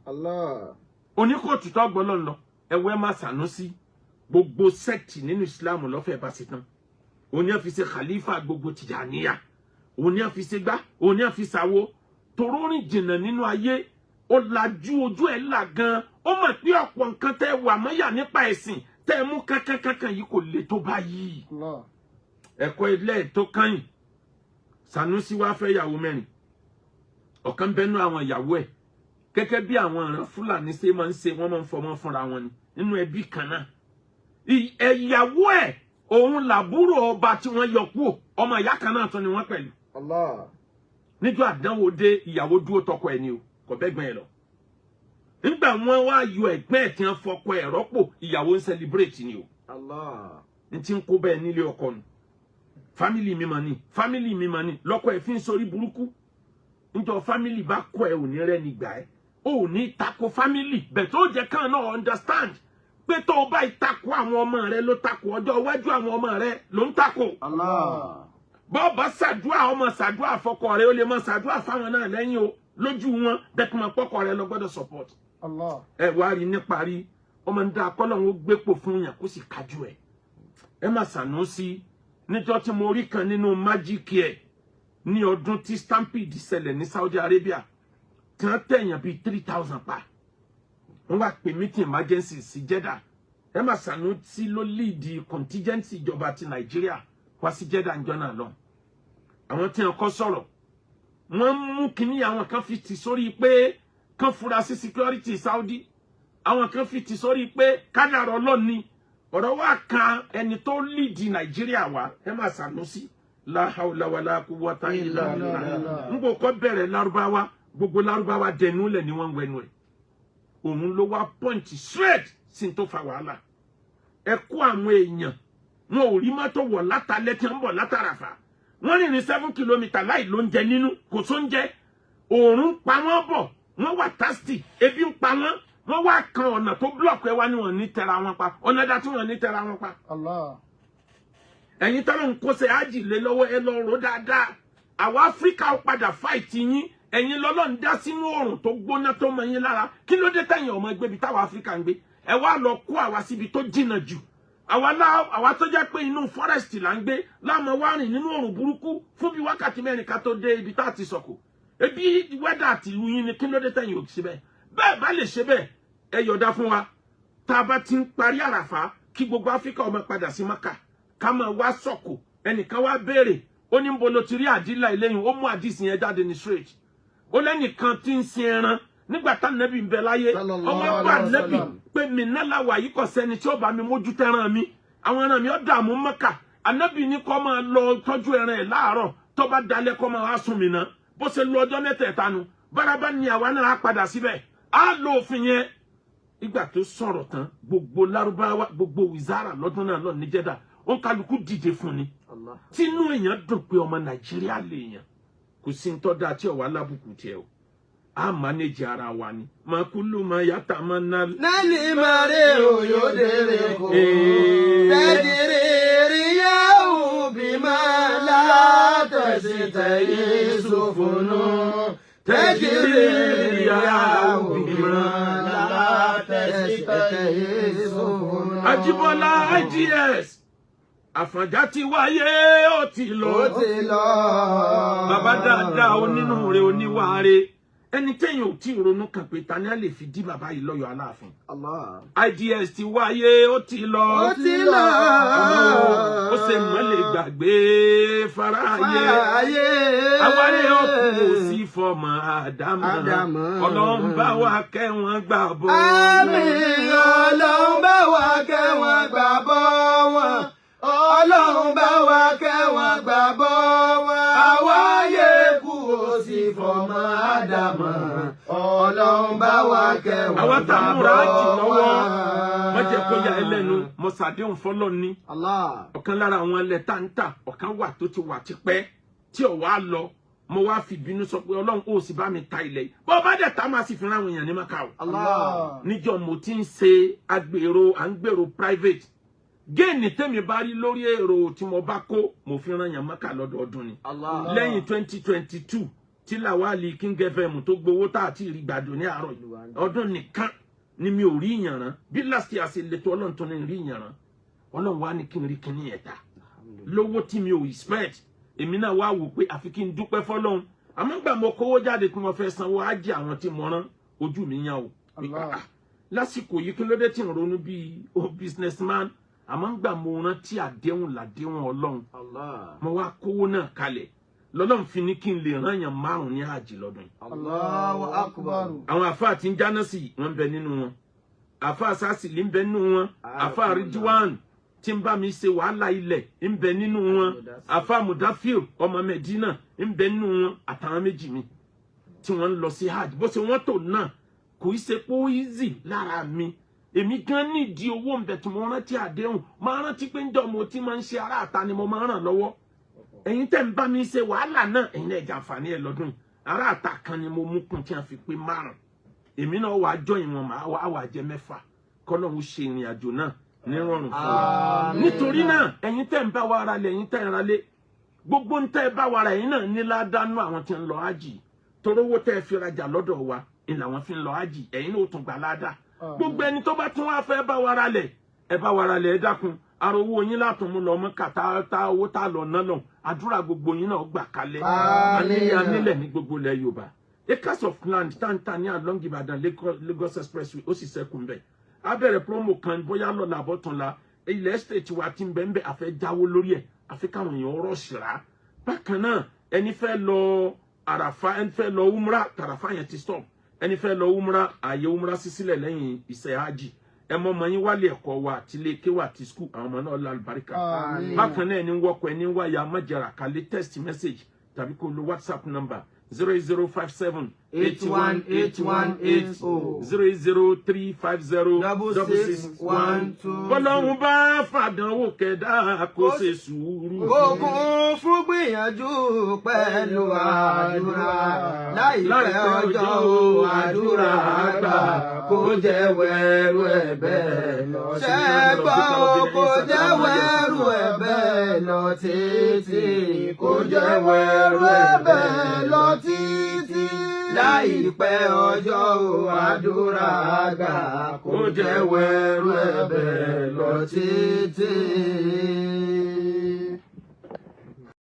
oníkóòtù tó gbọ́ lọ́n lọ ẹ̀wẹ́ má Sànúsí gbogbo sẹ́ẹ̀tì nínú Islam lọ́fẹ̀ẹ́ bá ṣe tán òní àfi ṣe khalifa gbogbo Tìjàníyà òní àfi ṣe gbá òní àfi ṣàwo toró rìn jìnnà nínú ayé ó lajú ojú ẹ̀ là gan ó mọ̀ pé ọ̀pọ̀ nǹkan tẹ́ wà mọ́yà nípa ẹ̀sìn tẹ́ mú kankan yìí kò le tó báyìí ẹ̀kọ́ ilé tó kàn Sànúsí wá fẹ́ ìyàwó mẹ́rin ọ̀kan bẹ́nu àwọn ìyàwó ẹ̀ gẹ́gẹ́ bí àwọn ọ̀ràn Fúlàní ṣe máa ń ṣe wọ́n máa ń fọmọ fúnra wọn ni nínú ẹbí kan náà ìyàwó ẹ̀ òun làbúrò ọba tí wọ́n yọ kúrò ọmọ ìyá kan náà tún ni wọ́n pẹ̀lú níjọ́ àdánwò dé ìyàwó dúró tọkọ ẹ̀ ni o kò bẹ́gbẹ́ ẹ̀ lọ nígbà wọn wá yọ ẹ̀gbẹ́ ẹ̀ tí wọ́n fọkọ ẹ̀ rọ́pò ìyàwó ń celebrate ni o n ti ń kó bẹ́ẹ̀ nílé ọkọ nù family mi mà ní lọ́kọ ẹ̀ fi ń sori burúkú níjọ́ family bá kọ ẹ̀ òní rẹ̀ nígbà ẹ̀ ò ní tako family bẹ̀ tó jẹ́ kàn náà understand pé tó o bá ìtakò àwọn ọmọ rẹ ló takò ọjọ́ iwájú àwọn ọmọ rẹ ló ń takò. bọ́ọ̀bá ṣàdúrà ọmọ ṣàdúrà fọkọ rẹ ó lè mọ ṣàdúrà fáwọn náà lẹ́yìn o lójú wọn bẹ́ẹ̀ pọ́kọ rẹ lọ gbọ́dọ̀ support. ẹ wá rí níparí ọmọ ń dá akọ́lọ́hún ó gbépò fún yàn kó sì kájú ẹ̀. ẹ má Sànúsí níjọ́ tí mo rí kan nínú májíkì ẹ̀ ní ọdún tí stampede ṣẹlẹ̀ ní Saudi Arabia tí wọ́n tẹ̀yàn bíi 3,000 pa. wọ́n wá pè meeting emergency sí Jeddah ẹ má Sànúsí ló lead contingency ìjọba ti Nàìjíríà wá sí Jeddah ńjọ́ náà lọ àwọn tí wọ́n kọ́ sọ̀rọ̀ wọ́n mú kíní àwọn kan fi tì sórí pé kan fura sí security Saudi àwọn kan fi tì sórí pé kádàrá Ọlọ́run ọ̀rọ̀ wa kan ẹni tó lead Nàìjíríà wá ẹ má Sànúsí la hawla wala quwwata illa billah ngo ko bẹ̀rẹ̀ Lárúbáwá gbogbo Lárúbáwá dẹnu lẹ̀ ni wọ́n wẹnu ẹ̀ òun ló wá punch straight sí tó fa wàhálà ẹ kó àwọn èèyàn wọn ò rí mọ́tò wọ̀ látàlẹ́ tí wọ́n bọ̀ látàràfà wọ́n rìnrìn 7 kilometer láì ló ń jẹ nínú kò sóúnjẹ òòrùn pa wọ́n bọ̀ wọ́n wà thirsty ebi ń pa wọ́n wá kan ọ̀nà tó block ẹ wá ní wọn ní tẹra wọn pa ọ̀nà dá tí wọn ní tẹra wọn pa. ẹ̀yin tọ́lọ́ ń kó ṣe ájì lé lọ́wọ́ ẹ lọ rò dáadáa àwọn Áfíríkà ó padà fight yín ẹ̀yin lọ́lọ́ ń dá sínú oòrùn tó gbóná tó mọ yín lára kí ló dé tẹ̀yìn ọmọ ẹgbẹ́ bíi táwọn Áfíríkà ń gbé ẹ wá lọ kó àwa síbi tó jìnnà jù àwa tó jẹ́ pé inú forest là ń gbé láàmú wá rìn nínú oòrùn burúkú fún bí wákàtí mẹ́rin ká tó dé ibi tá a ti sọ̀kò ebi wẹ́dà àti ìlú yín ni kí ló dé tẹ̀yìn òkè síbẹ̀ bẹ́ẹ̀ bá lè ṣe bẹ́ẹ̀ ẹ yọ̀dá fún wa tá a bá ti ń parí àràfà kí gbogbo Áfíríkà ọmọ padà sí Mákà ká máa wá sọ̀kò ẹnìkan wá béèrè ó ní bolo ti rí àdílà ìlẹ́yìn ó mú àdìsí yẹn jáde ní straight ó lẹ́nìkan tí ń sin ẹran nígbà tá nẹ́bì ń bẹ láyé ọmọ bá nẹ́bì pé mi nálàwà yìí kò sẹ́ni tí ó bá mi mójú tẹ́ran mi àwọn ẹran mi ó dààmú Mákà ànẹ́bì ní kó máa lọ tọ́jú ẹran ẹ̀ láàárọ̀ tó bá dalẹ̀ kó máa wá sùn mí ná bó ṣe lu ọjọ́ mẹ́tẹ̀ẹ̀ta nu bárabá ni àwa náà á padà síbẹ̀ á lo òfin yẹn ìgbà tó sọ̀rọ̀ tán gbogbo Lárúbáwá gbogbo wizara lọ́dún náà lọ ní Jeddah ó ń kálukú dìde fún ni tínú èèyàn dùn pé ọmọ Nàìjíríà lèèyàn kò sí ń tọ́ da tí ọ̀wá lábùkù tiẹ̀ o a manage ara wa ni makulu ma yata mana nani mare oyodere ko tajiri riyahu bima la tasitayi sufunu tajiri riyahu bima la tasitayi sufunu. Ajibola IGS Àfọ̀njá ti wáyé ó ti lọ bàbá dáadáa onínúure oníwàre ẹni tẹ́yìn ò tí ronú kan pé ta ni a lè fi dí bàbá yìí lọ́yọ̀ Aláàfin. IGS ti wáyé ó ti lọ ó ṣe mọ́lẹ̀ gbàgbé faraayé àwárí ọkùn ò sí fọmọ Ádámù Ọlọ́run bá wa kẹ́ wọn gbà bọ́ àmín Ọlọ́run bá wa kẹ́ wọn gbà bọ́ wọn Ọlọ́run bá wa kẹ́ wọn gbà bọ́ wọn àwáyé kú ò sí fọmọ Ádámọ̀ Ọlọ́run bá wa kẹ́ wọn. Àwa tá múra ájì lọ́wọ́ má jẹ́ kó ya ẹlẹ́nu mo ṣàdéhùn fọ́lọ́ ní ọ̀kan lára àwọn ẹlẹ́ táǹtà ọ̀kan wà tó ti wà tipẹ́ tí ò wá lọ mo wá fi bínú sọ pé Ọlọ́run ó sì bá mi ta ilẹ̀ yìí bó bá dẹ̀ tá máa sì fi rán àwọn èèyàn ní Mákà o. Níjọ́ mo ti ń ṣe agbèrò à ń gbèrò private géènì tẹ́mi bá rí lórí èrò tí mo bá kó mo fi rán yàn Mákà lọ́dọọdún ni. Lẹ́yìn 2022 tí Lawali King FM tó gbowó tá àti rí gbàdùn ní àárọ̀ yìí ọdún nìkan ni mi ò rí ìyànràn bí last year ṣe lè tó Ọlọ́run tó ní rí ìyànràn Ọlọ́run wá ní kí n rí kíní ẹ̀ta lówó tí mi ò expect èmi náà wá wò pé àfi kí n dúpẹ́ fọ́lọ́run àmọ́ gbà mo kówó jáde tí mo fẹ́ sanwó ájì àwọn tí mo rán ojú mi yàn o lásìkò yìí kí ló dé tí n ronú bí businessman àmọ́ gbà mo rántí àdéhùn làdéhùn Ọlọ́run mo wá kówó náà kalẹ̀ lọ́lọ́run fi ní kí n lè rán yàn 5 ní àjì lọ́dún yìí. Allahu Akbar. Àwọn àfáà tí ń jáná sí wọn bẹ nínú wọn àfáà Sásìlì ń bẹ nínú wọn àfáà Ridwan tí ń bá mi ṣe wàhálà ilẹ̀ ń bẹ nínú wọn àfáà Mudafir ọmọ Medina ń bẹ nínú wọn àtàwọn méjì mi tí wọ́n ń lọ sí hajj bó ṣe wọ́n tó náà kò í ṣe pé ó easy lára mi èmi gan nídìí owó ń bẹ tí mo rántí àdéhùn máa rántí pé ń jọ mo ti máa ń ṣe ará àta ni mo máa ràn lọ́wọ́ ẹ̀yin tẹ́ ń bá mi ṣe wàhálà náà ẹ̀yin náà jàǹfààní ẹ̀ lọ́dún ará àta kan ni mo mú kún tí a fi pé 5 èmi náà wàá jọ ìwọ̀n máa wà jẹ́ 6 kọ́lọ́hún ṣe ìrìn àjò náà nírọ̀rùn fún wa nítorí náà ẹ̀yin tẹ́ ń bá wa ara lẹ̀ ẹ̀yin tẹ́ ń ra lé gbogbo ń tẹ́ bá wa ara ẹ̀yin náà ní ládánú àwọn tí ń lọ ájì torówó tẹ́ fi rajà lọ́dọ̀ wa ni làwọn fi ń lọ ájì ẹ̀yin náà ó tún gbà ládàá gbogbo ẹni tó bá tún wá fẹ́ bá wa ara lẹ̀ ẹ bá wa ara lẹ̀ ẹ dákun ara owó yín látún mú lọ mọ́ kàtà owó tá lọ ná lọ àdúrà gbogbo yín náà gbà kalẹ̀ nílẹ̀ ní gbogbo ilẹ̀ Yorùbá acres of land táǹtà ní along Ìbàdàn Lagos expressway ó sì sẹ́kùn bẹ́ẹ̀ abẹ́rẹ́ promo kan bóyá lọ́la àbọ̀túnla ilẹ̀ estate wa ti ń bẹ́ẹ̀ bẹ́ẹ̀ àfẹ́ jáwó lórí ẹ̀ àfi káwọn èèyàn rọ̀ ṣìrá bákan náà ẹni fẹ́ lọ àràfà ẹni fẹ́ lọ umra tàràfà yẹn ti stop ẹni fẹ́ lọ umra ààyè umra sísílẹ̀ lẹ́yìn iṣẹ́ hajj ẹ mọ ọmọ yín wálé ẹ̀kọ́ wa àti ilé kéwà àti school àwọn ọmọ náà lálùbáríkà bákan náà ẹni wọ́kọ̀ ẹni wáyà májàrà kálẹ̀ text message tàbí kó lo WhatsApp number 0057 818180 00350 6612. Bọ́lọ́hun bá fàdánwò kẹ̀dá kó ṣe sùúrù. Ogun fún gbìyànjú pẹ̀lú àdúrà láìpẹ́ ọjọ́ àdúrà àgbà kó jẹ́ wẹ̀rù ẹ̀bẹ̀ lọ sí ṣẹ́gbọ́n kó jẹ́ wẹ̀rù ẹ̀bẹ̀ lọ títí kó jẹ́ wẹ̀rù ẹ̀bẹ̀ lọ títí láìpẹ́ ọjọ́ àdúrà àgbà kó jẹ́ wẹ̀rù ẹ̀bẹ̀ lọ títí.